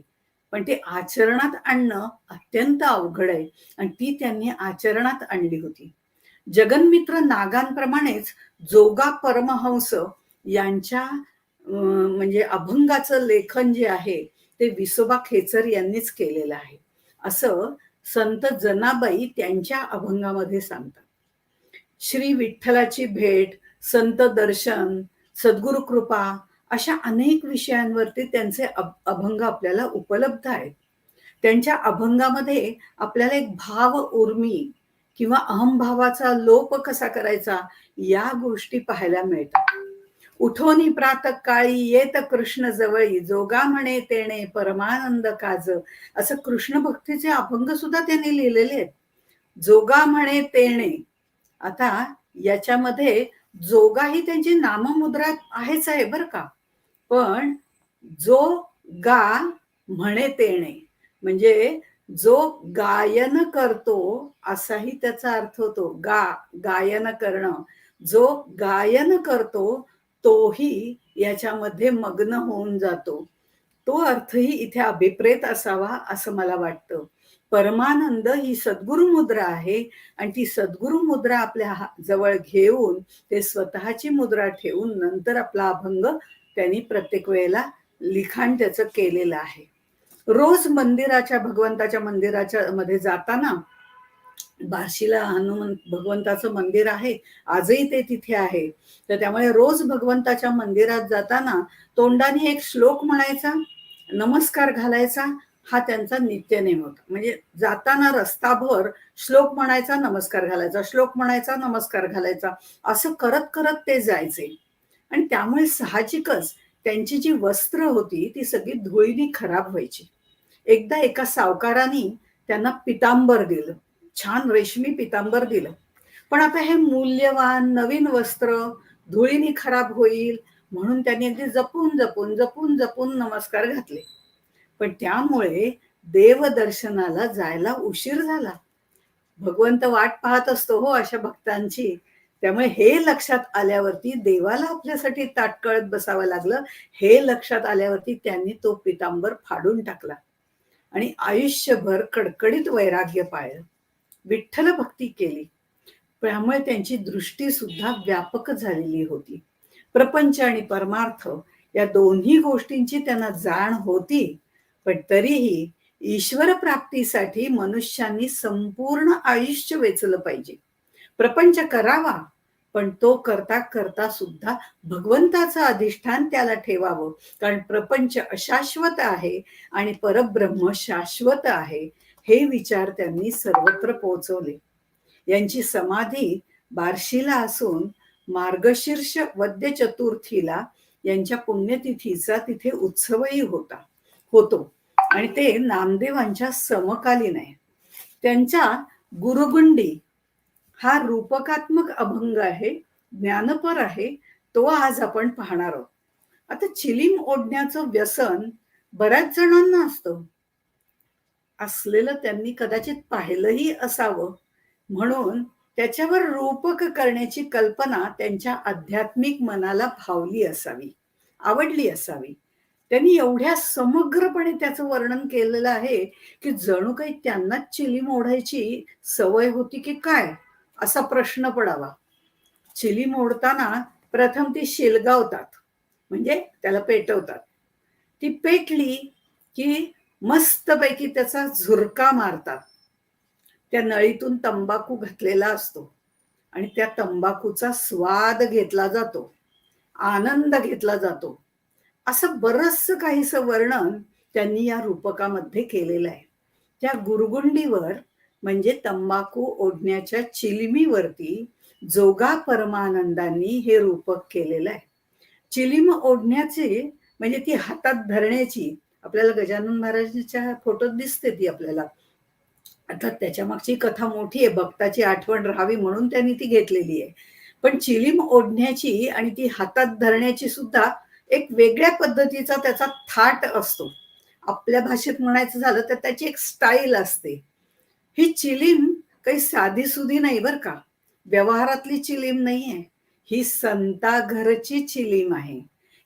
पण ते आचरणात आणणं अत्यंत अवघड आहे, आणि ती त्यांनी आचरणात आणली होती. जगन्मित्र नागांप्रमाणेच जोगा परमहंस यांच्या म्हणजे अभंगाचं लेखन जे आहे ते विसोबा खेचर यांनीच केलेलं आहे, असं संत जनाबाई त्यांच्या अभंगामध्ये सांगतात. श्री विठ्ठलाची भेट, संत दर्शन, सद्गुरु कृपा अशा अनेक विषयांवरती त्यांचे अभंग आपल्याला उपलब्ध आहेत. त्यांच्या अभंगामध्ये आपल्याला एक भाव उर्मी किंवा अहंभावाचा लोप कसा करायचा या गोष्टी पाहायला मिळतात. उठोनी प्रातः काळी येत कृष्ण जवळी, जोगा म्हणे तेणे परमानंद काज, असं कृष्ण भक्तीचे अभंग सुद्धा त्यांनी लिहिलेले आहेत. जोगा म्हणे तेणे, आता याच्यामध्ये जोगा ही त्यांची नाममुद्रा आहेच आहे बरं का, पण जो गा म्हणे तेणे म्हणजे जो गायन करतो असाही त्याचा अर्थ होतो. गायन करणं, जो गायन करतो तोही याच्यामध्ये मग्न होऊन जातो. तो अर्थही इथे अभिप्रेत असावा असं मला वाटतं. परमानंद ही सद्गुरु मुद्रा आहे, आणि ती सद्गुरु मुद्रा आपल्या जवळ घेऊन ते स्वतःची मुद्रा ठेवून नंतर आपला अभंग त्यांनी प्रत्येक वेळेला लिखाण त्याचं केलेलं आहे. रोज मंदिराच्या, भगवंताच्या मंदिराच्या मध्ये जाताना बार्शीला हनुमान भगवंताचं मंदिर आहे, आजही ते तिथे आहे. तर त्यामुळे रोज भगवंताच्या मंदिरात जाताना तोंडाने एक श्लोक म्हणायचा, नमस्कार घालायचा, हा त्यांचा नित्यनेम होता. म्हणजे जाताना रस्ताभर श्लोक म्हणायचा, नमस्कार घालायचा, श्लोक म्हणायचा, नमस्कार घालायचा, असं करत करत ते जायचे. आणि त्यामुळे साहजिकच त्यांची जी वस्त्र होती ती सगळी धुळीने खराब व्हायची. एकदा एका सावकाराने त्यांना पितांबर दिलं, छान रेशमी पितांबर दिलं. पण आता हे मूल्यवान नवीन वस्त्र धुळीने खराब होईल म्हणून त्यांनी अगदी जपून जपून जपून जपून नमस्कार घातले. पण त्यामुळे देवदर्शनाला जायला उशीर झाला. भगवंत वाट पाहत असतो हो अशा भक्तांची. त्यामुळे हे लक्षात आल्यावरती देवाला आपल्यासाठी ताटकळत बसावं लागलं. हे लक्षात आल्यावरती त्यांनी तो पितांबर फाडून टाकला आणि आयुष्यभर कडकडीत वैराग्य पाळलं, विठ्ठल भक्ती केली. त्यामुळे त्यांची दृष्टी सुद्धा व्यापक झालेली होती. प्रपंच आणि परमार्थ या दोन्ही गोष्टींची त्यांना जाण होती. पण तरीही ईश्वर प्राप्तीसाठी मनुष्यांनी संपूर्ण आयुष्य वेचलं पाहिजे. प्रपंच करावा, पण तो करता करता सुद्धा भगवंताचं अधिष्ठान त्याला ठेवावं. कारण प्रपंच अशाश्वत आहे आणि परब्रह्म शाश्वत आहे, हे विचार त्यांनी सर्वत्र पोहोचवले. यांची समाधी बार्शीला असून मार्गशीर्ष वद्य चतुर्थीला यांच्या पुण्यतिथीचा तिथे उत्सवही होतो आणि ते नामदेवांच्या समकालीन आहे. त्यांचा गुरुगुंडी हा रूपकात्मक अभंग आहे, ज्ञानपर आहे, तो आज आपण पाहणार आहोत. आता चिलीम ओढण्याचं व्यसन बऱ्याच जणांना असलेलं त्यांनी कदाचित पाहिलंही असावं, म्हणून त्याच्यावर रूपक करण्याची कल्पना त्यांच्या आध्यात्मिक मनाला भावली असावी, आवडली असावी. त्यांनी एवढ्या समग्रपणे त्याचं वर्णन केलेलं आहे की जणू काही त्यांनाच चिलीम ओढायची सवय होती की काय असा प्रश्न पडावा. चिलीम ओढताना प्रथम ती शिलगावतात, म्हणजे त्याला पेटवतात. ती पेटली की मस्तपैकी त्याचा झुरका मारतात. त्या नळीतून तंबाखू घातलेला असतो आणि त्या तंबाखूचा स्वाद घेतला जातो, आनंद घेतला जातो. असं बरंचसं काहीसं वर्णन त्यांनी या रूपकामध्ये केलेलं आहे. त्या गुरगुंडीवर म्हणजे तंबाखू ओढण्याच्या चिलिमीवरती जोगा परमानंदांनी हे रूपक केलेलं आहे. चिलीम ओढण्याची म्हणजे ती हातात धरण्याची, आपल्याला गजानन महाराजांच्या फोटोत दिसते ती आपल्याला. आता त्याच्या मागची कथा मोठी आहे, भक्ताची आठवण राहावी म्हणून त्यांनी ती घेतलेली आहे. पण चिलीम ओढण्याची आणि ती हातात धरण्याची सुद्धा एक वेगळ्या पद्धतीचा त्याचा थाट असतो. आपल्या भाषेत म्हणायचं झालं तर त्याची एक स्टाईल असते. ही चिलीम काही साधी सुधी नाही बर का, व्यवहारातली चिलीम नाहीये, ही संता घरची चिलीम आहे.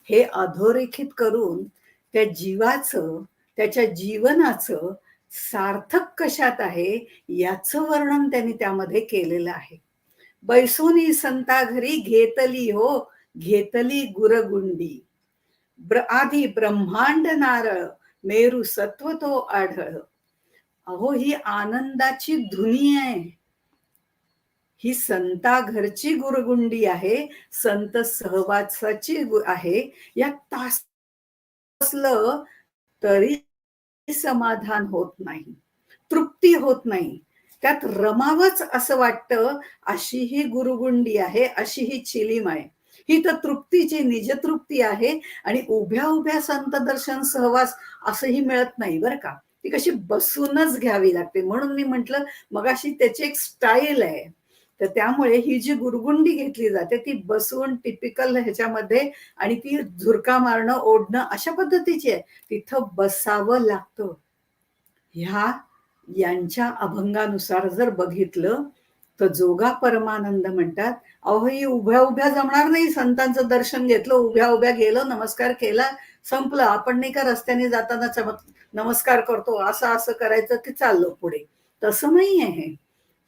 हे अधोरेखित करून त्या जीवाचं, त्याच्या जीवनाचं सार्थक कशात आहे याचं वर्णन त्यांनी त्यामध्ये केलेलं आहे. बैसोनी संता घरी घेतली हो, घेतली गुरगुंडी, आधी ब्रह्मांड नारळ, मेरू सत्व तो आढळ. अहो ही आनंदाची धुनी आहे, ही संता घरची गुरगुंडी आहे, संत सहवासाची आहे. या तास असलं तरी समाधान होत नाही, तृप्ती होत नाही, त्यात रमावच असं वाटतं. अशी ही गुरुगुंडी आहे, अशी ही चिलीम आहे. ही तर तृप्तीची निजतृप्ती आहे आणि उभ्या उभ्या संत दर्शन सहवास असंही मिळत नाही बरं का. ती कशी बसूनच घ्यावी लागते. म्हणून मी म्हटलं मगाशी त्याची एक स्टाईल आहे. तर त्यामुळे ही जी गुरगुंडी घेतली जाते ती बसून टिपिकल ह्याच्यामध्ये, आणि ती झुरका मारणं ओढणं अशा पद्धतीची आहे, तिथं बसावं लागतं. ह्या यांच्या अभंगानुसार जर बघितलं तर जोगा परमानंद म्हणतात, अहो ही उभ्या उभ्या जमणार नाही. संतांचं दर्शन घेतलं, उभ्या उभ्या गेलो, नमस्कार केला, संपलं. आपण नाही का रस्त्याने जाताना नमस्कार करतो, असं असं करायचं की चाललो पुढे, तसं नाही आहे.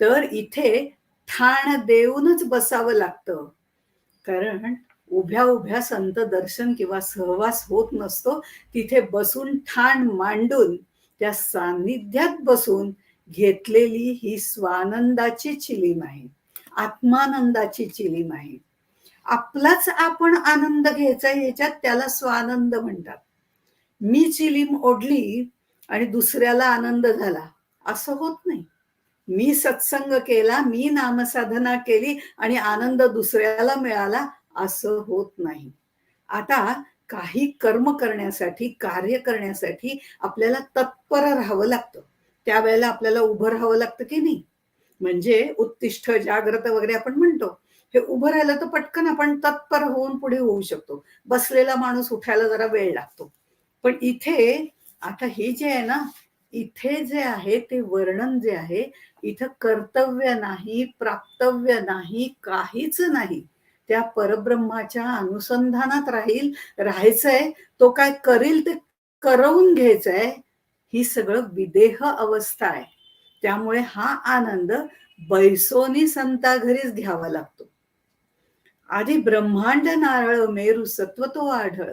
तर इथे ठाण देऊनच बसावं लागतं, कारण उभ्या उभ्या संत दर्शन किंवा सहवास होत नसतो. तिथे बसून ठाण मांडून त्या सान्निध्यात बसून घेतलेली ही स्वानंदाची चिलीम आहे, आत्मानंदाची चिलीम आहे. आपलाच आपण आनंद घ्यायचा याच्यात त्याला स्वानंद म्हणतात. मी चिलीम ओढली आणि दुसऱ्याला आनंद झाला असं होत नाही. मी सत्संग केला, मी नामसाधना केली आणि आनंद दुसऱ्याला मिळाला असं होत नाही. आता काही कर्म करण्यासाठी, कार्य करण्यासाठी आपल्याला तत्पर राहावं लागतं. त्यावेळेला आपल्याला उभं राहावं लागतं की नाही. म्हणजे उत्तिष्ठ जाग्रत वगैरे आपण म्हणतो. हे उभं राहिलं तर पटकन आपण तत्पर होऊन पुढे होऊ शकतो. बसलेला माणूस उठायला जरा वेळ लागतो. पण इथे आता हे जे आहे ना, इथे जे आहे ते वर्णन जे आहे, इथं कर्तव्य नाही, प्राप्तव्य नाही, काहीच नाही. त्या परब्रह्माच्या अनुसंधानात राहायचंय. तो काय करील ते करवून घ्यायचंय. ही सगळं विदेह अवस्था आहे. त्यामुळे हा आनंद बैसोनी संता घरीच घ्यावा लागतो. आधी ब्रह्मांड नारळ मेरू सत्वतो आढळ.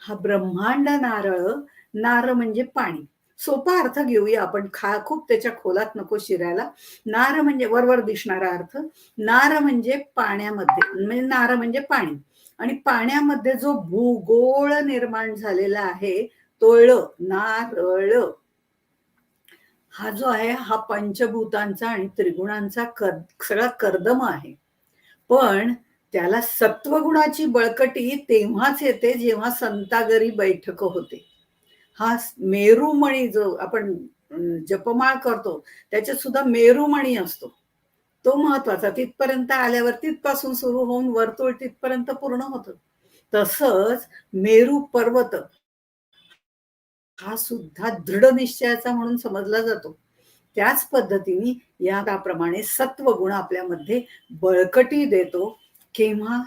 हा ब्रह्मांड नारळ, नार म्हणजे पाणी. सोपा अर्थ घेऊया आपण, खूप त्याच्या खोलात नको शिरायला. नार म्हणजे वरवर दिसणारा अर्थ. नार म्हणजे पाण्यामध्ये, म्हणजे नार म्हणजे पाणी. आणि पाण्यामध्ये जो भूगोळ निर्माण झालेला आहे तो नारळ. हा जो आहे हा पंचभूतांचा आणि त्रिगुणांचा सगळा कर्दम आहे. पण त्याला सत्वगुणाची बळकटी तेव्हाच येते जेव्हा संतागरी बैठक होते. हा मेरुमणी जो आपण जपमाळ करतो त्याच्यात सुद्धा मेरुमणी असतो, तो महत्वाचा. तिथपर्यंत आल्यावर तिथपासून सुरू होऊन वर्तुळ तिथपर्यंत पूर्ण होतं. तसंच मेरू पर्वत हा सुद्धा दृढ निश्चयाचा म्हणून समजला जातो. त्याच पद्धतीने याप्रमाणे सत्वगुण आपल्यामध्ये बळकटी देतो. केव्हा?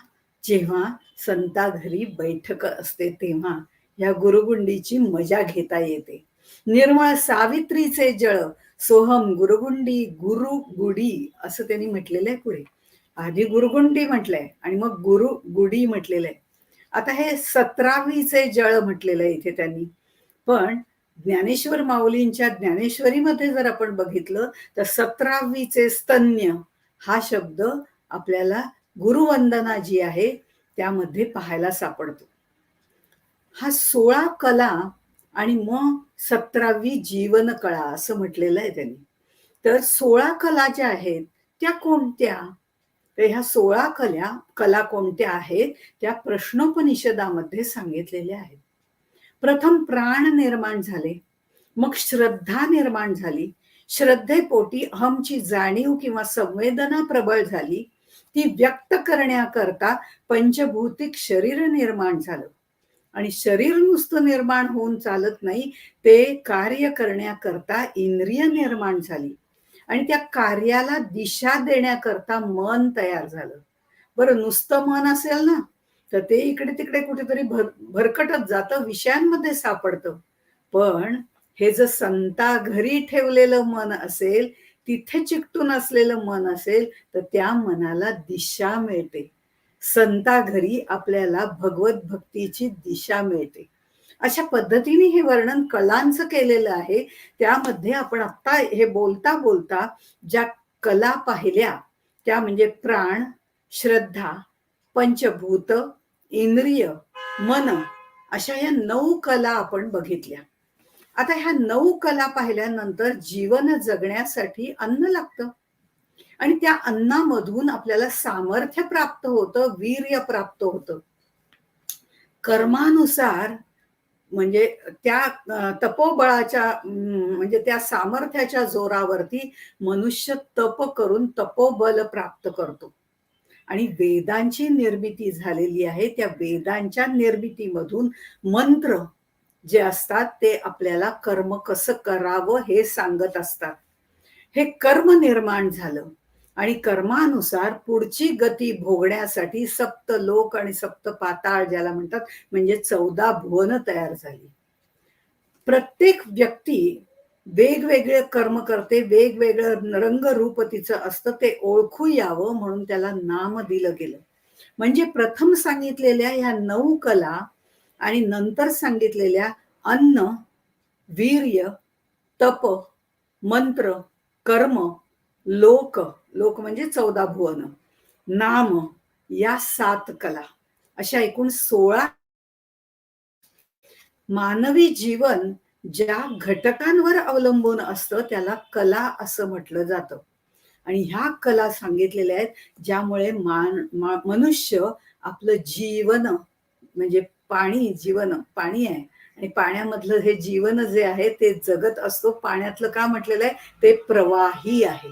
जेव्हा संता घरी बैठक असते तेव्हा या गुरुगुंडीची मजा घेता येते. निर्मळ सावित्रीचे जळ सोहम गुरुगुंडी गुरुगुडी असं त्यांनी म्हटलेलं आहे. पुढे आधी गुरुगुंडी म्हटलंय आणि मग गुरुगुडी म्हटलेलं आहे. आता हे 17वीचे जळ म्हटलेलं आहे इथे त्यांनी. पण ज्ञानेश्वर माऊलींच्या ज्ञानेश्वरीमध्ये जर आपण बघितलं तर 17वीचे स्तन्य हा शब्द आपल्याला गुरुवंदना जी आहे त्यामध्ये पाहायला सापडतो. हा 16 कला आणि मग 17वी जीवन कळा असं म्हटलेलं आहे त्यांनी. तर 16 कला ज्या आहेत त्या कोणत्या? तर ह्या 16 कला कोणत्या आहेत त्या प्रश्नोपनिषदामध्ये सांगितलेल्या आहेत. प्रथम प्राण निर्माण झाले, मग श्रद्धा निर्माण झाली. श्रद्धेपोटी अहमची जाणीव किंवा संवेदना प्रबळ झाली. ती व्यक्त करण्याकरता पंचभौतिक शरीर निर्माण झालं. आणि शरीर नुसतं निर्माण होऊन चालत नाही, ते कार्य करण्याकरता इंद्रिय निर्माण झाली. आणि त्या कार्याला दिशा देण्याकरता मन तयार झालं. बरं, नुसतं मन असेल ना तर ते इकडे तिकडे कुठेतरी भरकटत जातं, विषयांमध्ये सापडतं. पण हे जर संता घरी ठेवलेलं मन असेल, तिथे चिकटून असलेलं मन असेल तर त्या मनाला दिशा मिळते. संता घरी आपल्याला भगवत भक्तीची दिशा मिळते. अशा पद्धतीने हे वर्णन कलांचं केलेलं आहे. त्यामध्ये आपण आता हे बोलता बोलता ज्या कला पाहिल्या त्या म्हणजे प्राण, श्रद्धा, पंचभूत, इंद्रिय, मन अशा या 9 कला आपण बघितल्या. आता ह्या 9 कला पाहिल्यानंतर जीवन जगण्यासाठी अन्न लागतं आणि त्या अन्नामधून आपल्याला सामर्थ्य प्राप्त होतं, वीर्य प्राप्त होतं. कर्मानुसार म्हणजे त्या तपोबळाच्या म्हणजे त्या सामर्थ्याच्या जोरावरती मनुष्य तप करून तपोबल प्राप्त करतो. आणि वेदांची निर्मिती झालेली आहे. त्या वेदांच्या निर्मितीमधून मंत्र जे असतात ते आपल्याला कर्म कसं करावं हे सांगत असतात. हे कर्म निर्माण झालं आणि कर्मानुसार पुढची गती भोगण्यासाठी सप्त लोक आणि सप्त पाताळ ज्याला म्हणतात म्हणजे 14 भुवन तयार झाली. प्रत्येक व्यक्ती वेगवेगळे कर्म करते, वेगवेगळं रंगरूप तिचं असतं. ते ओळखू यावं म्हणून त्याला नाम दिलं गेलं. म्हणजे प्रथम सांगितलेल्या ह्या 9 कला आणि नंतर सांगितलेल्या अन्न, वीर्य, तप मंत्र, कर्म, लोक, लोक म्हणजे 14 भुवन, नाम, या 7 कला, अशा एकूण 16 मानवी जीवन ज्या घटकांवर अवलंबून असतं त्याला कला असं म्हटलं जातं. आणि ह्या कला सांगितलेल्या आहेत ज्यामुळे मनुष्य आपलं जीवन म्हणजे पाणी, जीवन पाणी आहे आणि पाण्यामधलं हे जीवन जे आहे ते जगत असतो. पाण्यातलं का म्हटलेलं आहे, ते प्रवाही आहे,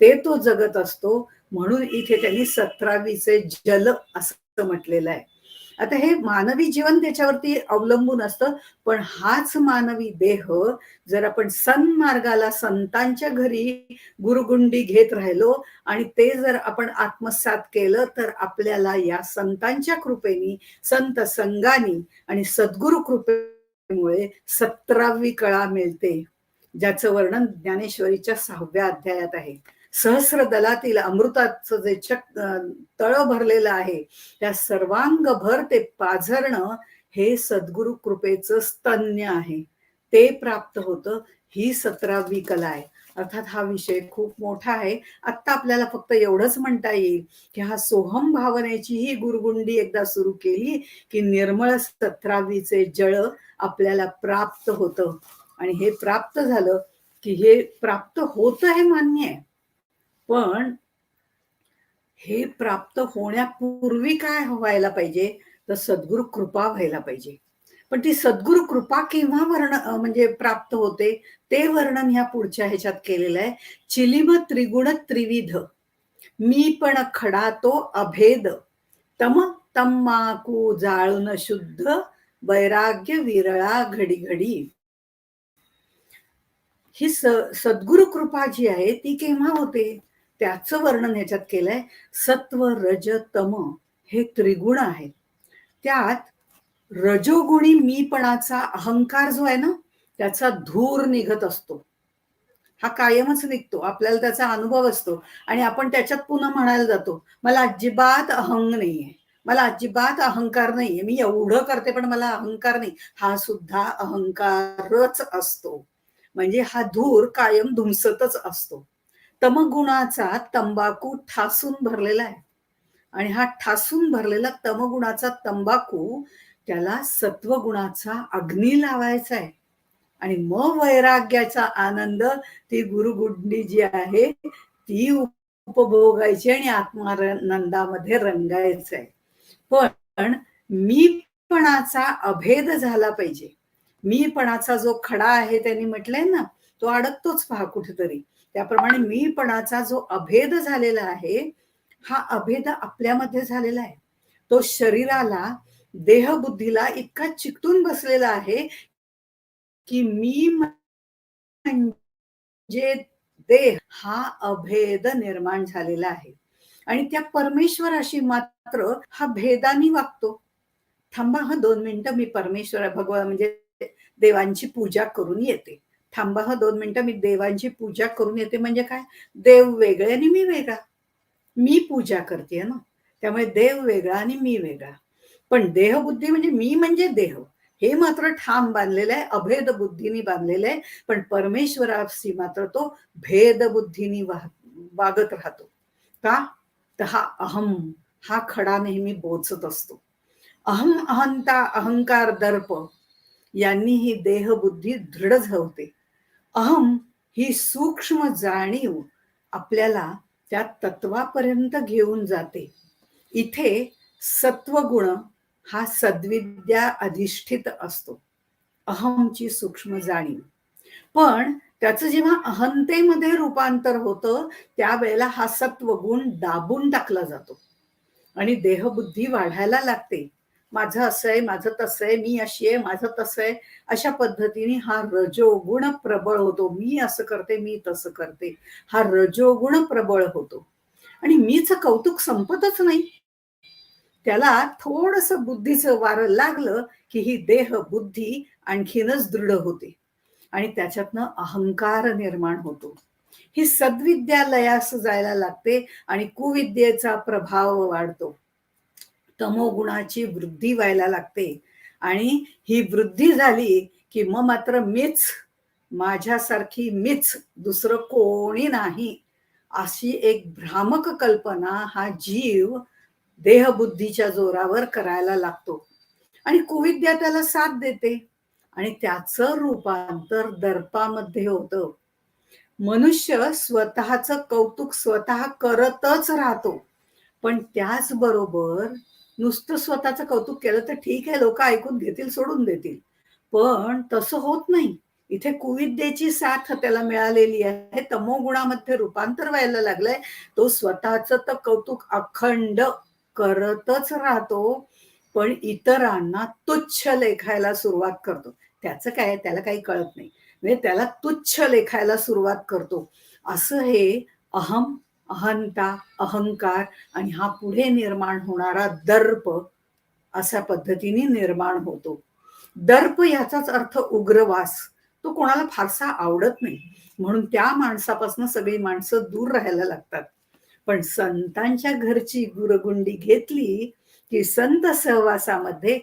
ते तो जगत असतो. म्हणून इथे त्यांनी 17वीचे जल असं म्हटलेलं आहे. आता हे मानवी जीवन त्याच्यावरती अवलंबून असतं, पण हाच मानवी देह जर आपण सन्मार्गाला, संतांच्या घरी गुरुगुंडी घेत राहिलो आणि ते जर आपण आत्मसात केलं तर आपल्याला या संतांच्या कृपेनी, संत संगानी आणि सद्गुरु कृपेमुळे 17वी कळा मिळते, ज्याचं वर्णन ज्ञानेश्वरीच्या 6व्या अध्यायात आहे. सहस्र दलातील अमृताचं जे तळ भरलेलं आहे त्या सर्वांगभर ते पाझरणं हे सद्गुरु कृपेचं स्तन्य आहे, ते प्राप्त होतं. ही 17वी कला आहे. अर्थात हा विषय खूप मोठा आहे. आत्ता आपल्याला फक्त एवढंच म्हणता येईल की हा सोहम भावनेची ही गुरुगुंडी एकदा सुरू केली की निर्मळ 17वीचे जळ आपल्याला प्राप्त होतं. आणि हे प्राप्त झालं की हे प्राप्त होतं हे मान्य आहे, पण हे प्राप्त होण्यापूर्वी काय व्हायला पाहिजे, तर सद्गुरु कृपा व्हायला पाहिजे. पण ती सद्गुरु कृपा केव्हा म्हणजे प्राप्त होते ते वर्णन ह्या पुढच्या ह्याच्यात केलेलं आहे. चिलिम त्रिगुण त्रिविध, मी पण खडा तो अभेद, तम तम्माकू जाळून शुद्ध, वैराग्य विरळा घडी घडी. ही सद्गुरु कृपा जी आहे ती केव्हा होते त्याचं वर्णन ह्याच्यात केलंय. सत्व रज तम हे त्रिगुण आहेत. त्यात रजोगुणी मीपणाचा अहंकार जो आहे ना त्याचा धूर निघत असतो, हा कायमच निघतो, आपल्याला त्याचा अनुभव असतो आणि आपण त्याच्यात पुन्हा म्हणायला जातो मला अजिबात अहंग नाहीये, मला अजिबात अहंकार नाहीये, मी एवढं करते पण मला अहंकार नाही. हा सुद्धा अहंकारच असतो, म्हणजे हा धूर कायम धुमसतच असतो. तमगुणाचा तंबाखू ठासून भरलेला आहे आणि हा ठासून भरलेला तमगुणाचा तंबाखू त्याला सत्वगुणाचा अग्नी लावायचा आहे आणि मग वैराग्याचा आनंद ती गुरुगुंडी जी आहे ती उपभोगायची आणि आत्मानंदामध्ये रंगायचं आहे. पण मीपणाचा अभेद झाला पाहिजे. मीपणाचा जो खडा आहे त्यांनी म्हटलंय ना तो अडकतोच पहा कुठेतरी, त्याप्रमाणे मीपणाचा जो अभेद झालेला आहे हा अभेद आपल्यामध्ये झालेला आहे. तो शरीराला, देहबुद्धीला इतका चिकटून बसलेला आहे की मी म्हणजे देह हा अभेद निर्माण झालेला आहे आणि त्या परमेश्वराशी मात्र हा भेदानी वागतो. थांबा हा 2 मिनिटं, मी परमेश्वर भगवान म्हणजे देवांची पूजा करून येते. थांबा हा 2 मिनिटं, मी देवांची पूजा करून येते. म्हणजे काय, देव वेगळे आणि मी वेगळा, मी पूजा करते ना, त्यामुळे देव वेगळा आणि मी वेगळा. पण देहबुद्धी म्हणजे मी म्हणजे देह हे मात्र ठाम बांधलेलं आहे, अभेद बुद्धीनी बांधलेलं आहे. पण परमेश्वराशी मात्र तो भेद बुद्धीनी वागत राहतो. का, तर हा अहम हा खडा नेहमी बोचत असतो. अहम, अहंता, अहंकार, दर्प यांनी ही देहबुद्धी दृढ झवते. अहम ही सूक्ष्म जाणीव आपल्याला त्या तत्वापर्यंत घेऊन जाते. इथे सत्वगुण हा सद्विद्या अधिष्ठित असतो, अहमची सूक्ष्म जाणीव. पण त्याचं जेव्हा अहंतेमध्ये रूपांतर होतं त्यावेळेला हा सत्वगुण दाबून टाकला जातो आणि देहबुद्धी वाढायला लागते. माझं असं आहे, माझं तसं आहे, मी अशी आहे, माझं तसं आहे, अशा पद्धतीने हा रजोगुण प्रबळ होतो. मी असं करते, मी तसं करते, हा रजोगुण प्रबळ होतो आणि मीच कौतुक संपतच नाही. त्याला थोडस बुद्धीचं वारं लागलं की ही देह बुद्धी आणखीनच दृढ होते आणि त्याच्यातनं अहंकार निर्माण होतो. ही सद्विद्यालयास जायला लागते आणि कुविद्येचा प्रभाव वाढतो, तमोगुणाची वृद्धी व्हायला लागते आणि ही वृद्धी झाली की मग मात्र मीच माझ्यासारखी मीच, दुसरं कोणी नाही, अशी एक भ्रामक कल्पना हा जीव देहबुद्धीच्या जोरावर करायला लागतो आणि कुविद्या त्याला साथ देते आणि त्याचं रूपांतर दर्पामध्ये होतं. मनुष्य स्वतःचं कौतुक स्वतः करतच राहतो, पण त्याचबरोबर नुसतं स्वतःचं कौतुक केलं तर ठीक आहे, लोक ऐकून घेतील, सोडून देतील, पण तसं होत नाही. इथे कुविद्येची साथ त्याला मिळालेली आहे, तमोगुणामध्ये रूपांतर व्हायला लागलंय. तो स्वतःचं तर कौतुक अखंड करतच राहतो, पण इतरांना तुच्छ लेखायला सुरुवात करतो. त्याचं काय, त्याला काही कळत नाही, म्हणजे त्याला तुच्छ लेखायला सुरुवात करतो. असं हे अहम, अहंता, अहंकार आणि हा पुढे निर्माण होणारा दर्प अशा पद्धतीने निर्माण होतो. दर्प याचाच अर्थ उग्रवास. तो कोणाला फारसा आवडत नाही, म्हणून त्या माणसापासून सगळी माणसं दूर राहायला लागतात. पण संतांच्या घरची गुरगुंडी घेतली की संत सहवासामध्ये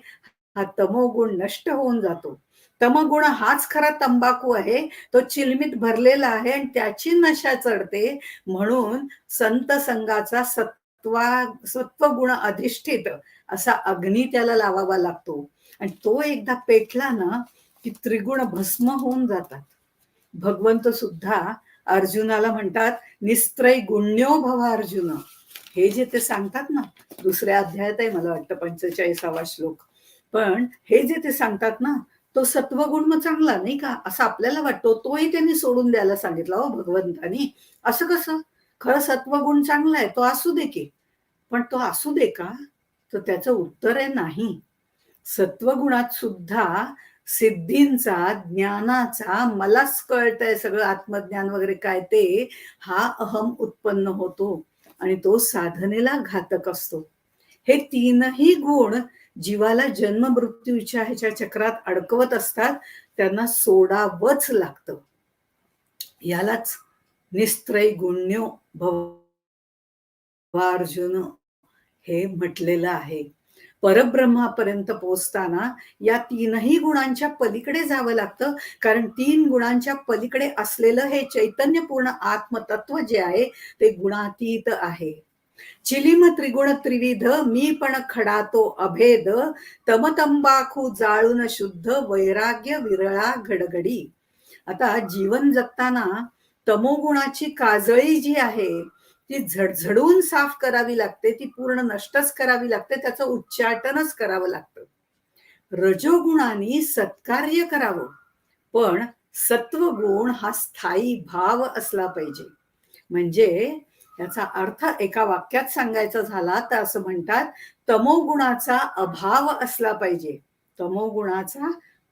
हा तमोगुण नष्ट होऊन जातो. तमगुण हाच खरा तंबाखू आहे, तो चिलमीत भरलेला आहे आणि त्याची नशा चढते. म्हणून संत संघाचा सत्वगुण अधिष्ठित असा अग्नी त्याला लावावा लागतो आणि तो एकदा पेटला ना की त्रिगुण भस्म होऊन जातात. भगवंत सुद्धा अर्जुनाला म्हणतात, निस्त्रय गुण्यो भव अर्जुन. हे जे ते सांगतात ना, दुसऱ्या अध्यायात आहे मला वाटतं 45वा श्लोक, पण हे जे ते सांगतात ना, तो सत्वगुण मग चांगला नाही का असं आपल्याला वाटतो, तोही त्यांनी सोडून द्यायला सांगितला हो भगवंतानी. असं कसं, खरं सत्वगुण चांगला आहे, तो असू दे की. पण तो असू दे का, तर त्याचं उत्तर आहे नाही. सत्वगुणात सुद्धा सिद्धींचा, ज्ञानाचा, मलाच कळतंय सगळं आत्मज्ञान वगैरे काय ते, हा अहम उत्पन्न होतो आणि तो साधनेला घातक असतो. हे तीनही गुण जीवाला जन्म मृत्यूच्या ह्याच्या चक्रात अडकवत असतात, त्यांना सोडावंच लागतं. यालाच निस्त्रय गुण्यो भवार्जुन हे म्हटलेलं आहे. परब्रह्मापर्यंत पोहोचताना या तीनही गुणांच्या पलीकडे जावं लागतं, कारण 3 गुणांच्या पलीकडे असलेलं हे चैतन्यपूर्ण आत्मतत्व जे आहे ते गुणातीत आहे. चिलिम त्रिगुण त्रिविध, मी पण खडा तो अभेद, तमतंबाखू जाळून शुद्ध, वैराग्य विरळा घडघडी. आता जीवन जगताना तमोगुणाची काजळी जी आहे ती झडझडून साफ करावी लागते, ती पूर्ण नष्टच करावी लागते, त्याचं उच्चाटनच करावं लागतं. रजोगुणाने सत्कार्य करावं, पण सत्वगुण हा स्थायी भाव असला पाहिजे. म्हणजे याचा अर्थ एका वाक्यात सांगायचा झाला तर असं म्हणतात, तमोगुणाचा अभाव असला पाहिजे, तमोगुणाचा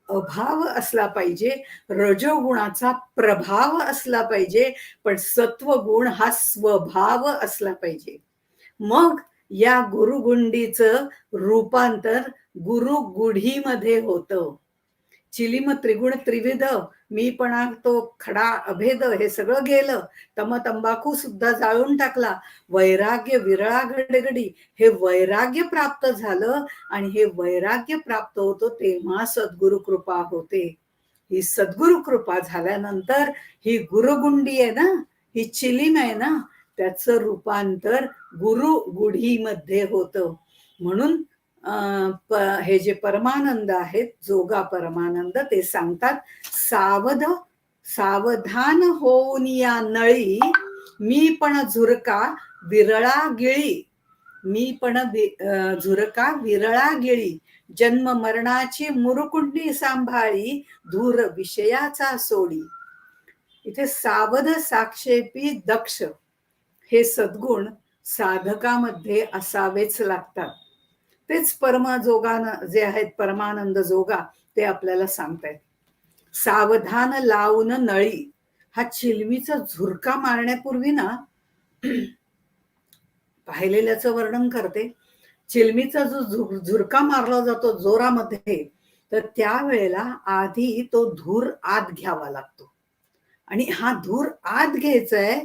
अभाव असला पाहिजे, रजोगुणाचा प्रभाव असला पाहिजे, पण सत्वगुण हा स्वभाव असला पाहिजे. मग या गुरुगुंडीचं रूपांतर गुरुगुढीमध्ये होतं. चिलिम त्रिगुण त्रिविध, मी पण तो खडा अभेद, हे सगळं गेलं, तंबाखू सुद्धा जाळून टाकला, वैराग्य विरळा घडघडी, हे वैराग्य प्राप्त झालं आणि हे वैराग्य प्राप्त होतो तेव्हा सद्गुरु कृपा होते. ही सद्गुरु कृपा झाल्यानंतर ही गुरुगुंडी आहे ना, ही चिलीम आहे ना, त्याचं रूपांतर गुरुगुढीमध्ये होतं. म्हणून हे जे परमानंद आहेत, जोगा परमानंद, ते सांगतात, सावधान होऊन या नळी, मी पण झुरका विरळा गिळी, मी पण झुरका विरळा गिळी, जन्म मरणाची मुरुकुंडी सांभाळी, धूर विषयाचा सोडी. इथे सावध, साक्षेपी, दक्ष हे सद्गुण साधकामध्ये असावेच लागतात. तेच परमजोगानं जे आहेत, परमानंद जोगा, ते आपल्याला सांगतायत. सावधान लावून नळी, हा चिलमीचा झुरका मारण्यापूर्वी ना, पाहिलेल्याचं वर्णन करते. चिलमीचा जो झुरका मारला जातो जोरामध्ये, तर त्यावेळेला आधी तो धूर आत घ्यावा लागतो आणि हा धूर आत घ्यायचा आहे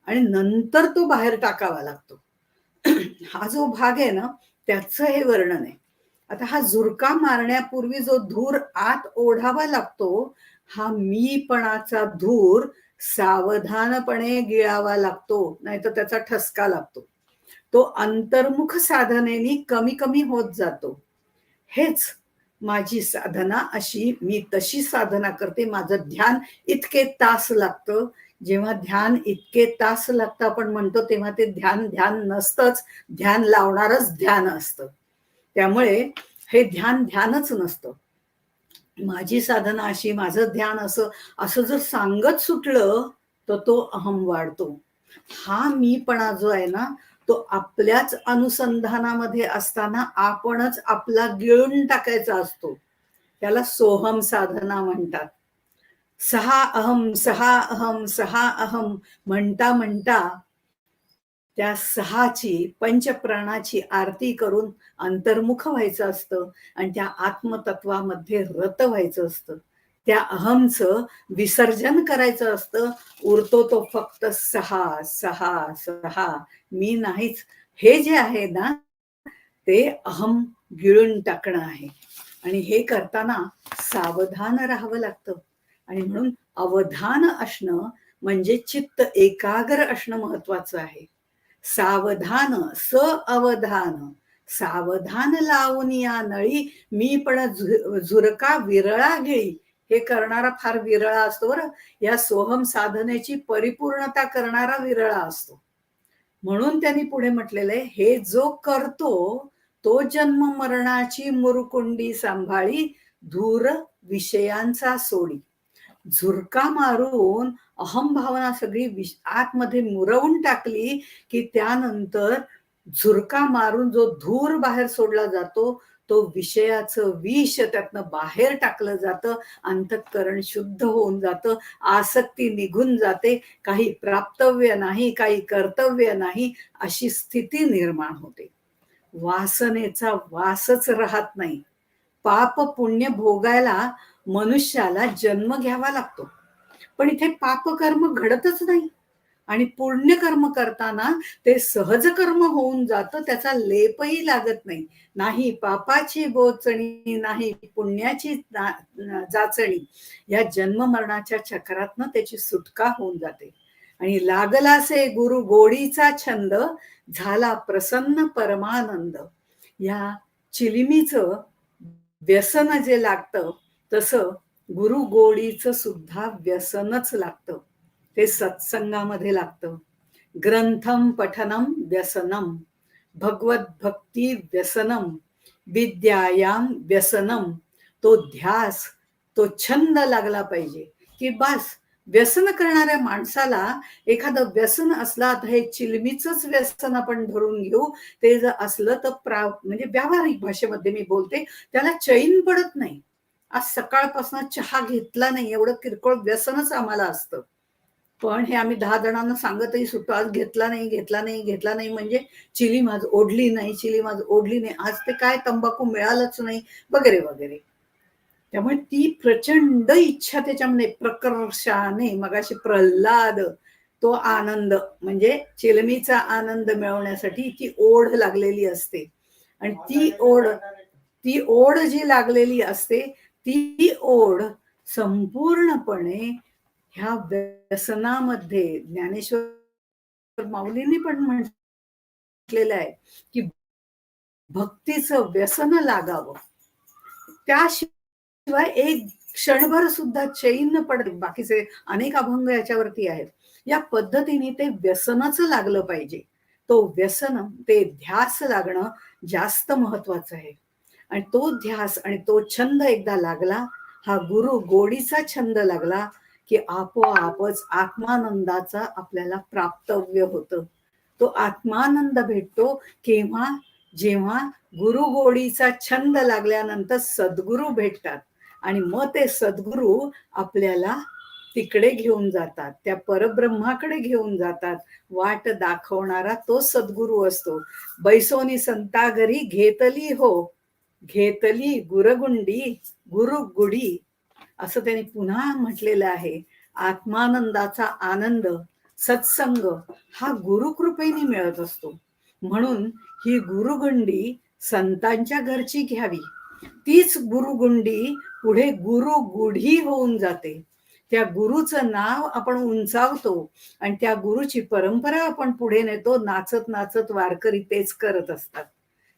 आणि नंतर तो बाहेर टाकावा लागतो. हा जो भाग आहे ना, त्याचं हे वर्णन आहे. आता हा झुरका मारण्यापूर्वी जो धूर आत ओढावा लागतो, हा मीपणाचा धूर सावधानपणे गिळावा लागतो, नाहीतर त्याचा ठसका लागतो. तो अंतर्मुख साधनेने कमी कमी होत जातो. हेच माझी साधना अशी, मी तशी साधना करते. माझं ध्यान इतके तास लागतं. जेव्हा ध्यान इतके तास लागतं आपण म्हणतो, तेव्हा ते ध्यान ध्यान नसतंच, ध्यान लावणारच ध्यान असतं. त्यामुळे हे ध्यान ध्यानच नसतं. माझी साधना अशी, माझं ध्यान असं असं जर सांगत सुटलं तर तो अहम वाढतो. हा मीपणा जो आहे ना, तो आपल्याच अनुसंधानामध्ये असताना आपणच आपला गिळून टाकायचा असतो. त्याला सोहम साधना म्हणतात. सहा अहम सहा अहम सहा अहम म्हणता म्हणता त्या सहाची, पंचप्राणाची आरती करून अंतर्मुख व्हायचं असतं आणि त्या आत्मतत्वामध्ये रत व्हायचं असतं. त्या अहमचं विसर्जन करायचं असतं. उरतो तो फक्त सहा सहा सहा, मी नाहीच. हे जे आहे ना, ते अहम गिळून टाकणं आहे. आणि हे करताना सावधान राहावं लागतं. आणि म्हणून अवधान असणं म्हणजे चित्त एकाग्र असणं महत्वाचं आहे. सावधान स अवधान, सावधान लावून या नळी, मी पण झुरका विरळा घेई. हे करणारा फार विरळा असतो बरं. या सोहम साधनेची परिपूर्णता करणारा विरळा असतो. म्हणून त्यांनी पुढे म्हटलेलं आहे, हे जो करतो तो जन्म मरणाची मुरकुंडी सांभाळी, धूर विषयांचा सोडी. झुरका मारून अहम भावना सगळी आतमध्ये मुरवून टाकली की त्यानंतर झुरका मारून जो धूर बाहेर सोडला जातो, तो विषयाचं विष त्यातनं बाहेर टाकलं जातं. अंतःकरण शुद्ध होऊन जातं. आसक्ती निघून जाते. काही प्राप्तव्य नाही, काही कर्तव्य नाही, अशी स्थिती निर्माण होते. वासनेचा वासच राहत नाही. पाप पुण्य भोगायला मनुष्याला जन्म घ्यावा लागतो. पण इथे पाप कर्म घडतच नाही. आणि पुण्यकर्म करताना ते सहज कर्म होऊन जातं. त्याचा लेपही लागत नाही. नाही पापाची बोचणी, नाही पुण्याची जाचणी. या जन्म मरणाच्या चक्रातनं त्याची सुटका होऊन जाते. आणि लागलासे गुरु गोडीचा छंद, झाला प्रसन्न परमानंद. या चिलिमीचं व्यसन जे लागतं, तसं गुरु गोडीचं सुद्धा व्यसनच लागतं. ते सत्संगामध्ये लागतं. ग्रंथम पठनम व्यसनम, भगवत भक्ती व्यसनम, विद्यायाम व्यसनम. तो ध्यास, तो छंद लागला पाहिजे. की बस व्यसन करणाऱ्या माणसाला एखादं व्यसन असला तर हे चिलमीचंच व्यसन आपण धरून घेऊ. ते जर असलं तर म्हणजे व्यावहारिक भाषेमध्ये मी बोलते, त्याला चैन पडत नाही. आज सकाळपासून चहा घेतला नाही, एवढं किरकोळ व्यसनच आम्हाला असतं. पण हे आम्ही 10 जणांना सांगतही सुटतो, आज घेतला नाही घेतला नाही घेतला नाही, म्हणजे चिली माझ ओढली नाही, चिली माझ ओढली नाही, आज ते काय तंबाखू मिळालंच नाही वगैरे वगैरे. त्यामुळे ती प्रचंड इच्छा त्याच्यामध्ये प्रकर्षाने, मगाशी प्रल्हाद, तो आनंद म्हणजे चिलमीचा आनंद मिळवण्यासाठी ती ओढ लागलेली असते. आणि ती ओढ जी लागलेली असते, ती ओढ संपूर्णपणे ह्या व्यसनामध्ये, ज्ञानेश्वर माऊलींनी पण म्हटलेलं आहे की भक्तीचं व्यसन लागावं. त्याशिवाय एक क्षणभर सुद्धा चैन पडत. बाकीचे अनेक अभंग याच्यावरती आहेत. या पद्धतीने ते व्यसनच लागलं पाहिजे. तो व्यसन, ते ध्यास लागणं जास्त महत्वाचं आहे. आणि तो ध्यास आणि तो छंद एकदा लागला, हा गुरु गोडीचा छंद लागला की आपोआपच आत्मानंदाचा आपल्याला प्राप्तव्य होतं. तो आत्मानंद भेटतो केव्हा, जेव्हा गुरु गोडीचा छंद लागल्यानंतर सद्गुरु भेटतात. आणि मग ते सद्गुरु आपल्याला तिकडे घेऊन जातात, त्या परब्रह्माकडे घेऊन जातात. वाट दाखवणारा तो सद्गुरु असतो. बैसोनी संता घरी घेतली हो, घेतली गुरगुंडी गुरु गुडी, असं त्यांनी पुन्हा म्हटलेलं आहे. आत्मानंदाचा आनंद, सत्संग हा गुरुकृपेने मिळत असतो. म्हणून ही गुरुगुंडी संतांच्या घरची घ्यावी. तीच गुरुगुंडी पुढे गुरुगुढी होऊन जाते. त्या गुरुचं नाव आपण उंचावतो आणि त्या गुरुची परंपरा आपण पुढे नेतो. नाचत नाचत वारकरी तेच करत असतात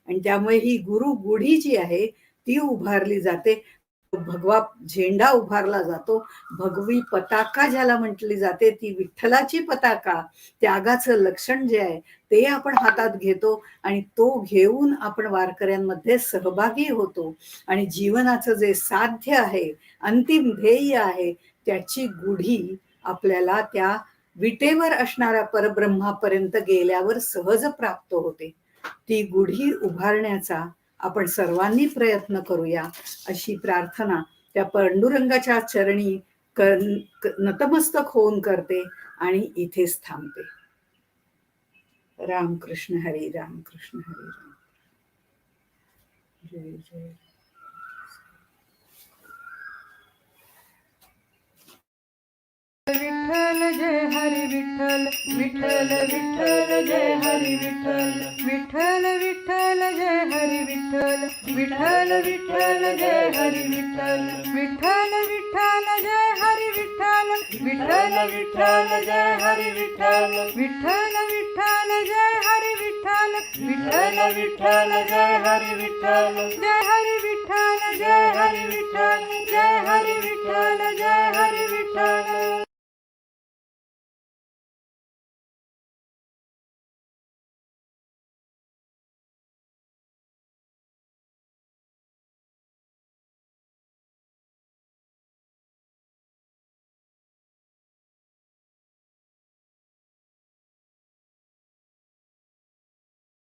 आणि त्यामुळे ही गुरुगुढी जी आहे ती उभारली जाते. भगवा झेंडा उभारला जातो. भगवी पताका ज्याला म्हटली जाते ती विठ्ठलाची पताका, त्यागाचं लक्षण जे आहे ते आपण हातात घेतो आणि तो घेऊन आपण वारकऱ्यांमध्ये सहभागी होतो आणि जीवनाचं जे साध्य आहे, अंतिम ध्येय आहे, त्याची गुढी आपल्याला त्या विटेवर असणाऱ्या परब्रह्मापर्यंत गेल्यावर सहज प्राप्त होते. ती गुढी उभारण्याचा आपण सर्वांनी प्रयत्न करूया अशी प्रार्थना त्या पांडुरंगाच्या चरणी नतमस्तक होऊन करते आणि इथेच थांबते. रामकृष्ण हरी, रामकृष्ण हरी, राम. जय जय. विठ्ठल जय हरी विठ्ठल, विठ्ठल विठ्ठल जय हरी विठ्ठल, विठ्ठल विठ्ठल जय हरी विठ्ठल, विठ्ठल विठ्ठल जय हरी विठ्ठल, विठ्ठल विठ्ठल जय हरी विठ्ठल, विठ्ठल विठ्ठल जय हरी विठ्ठल, विठ्ठल विठ्ठल जय हरी विठ्ठल, विठ्ठल विठ्ठल जय हरी विठ्ठल, जय हरी विठ्ठल, जय हरी विठ्ठल, जय हरी विठ्ठल, जय हरी विठ्ठल.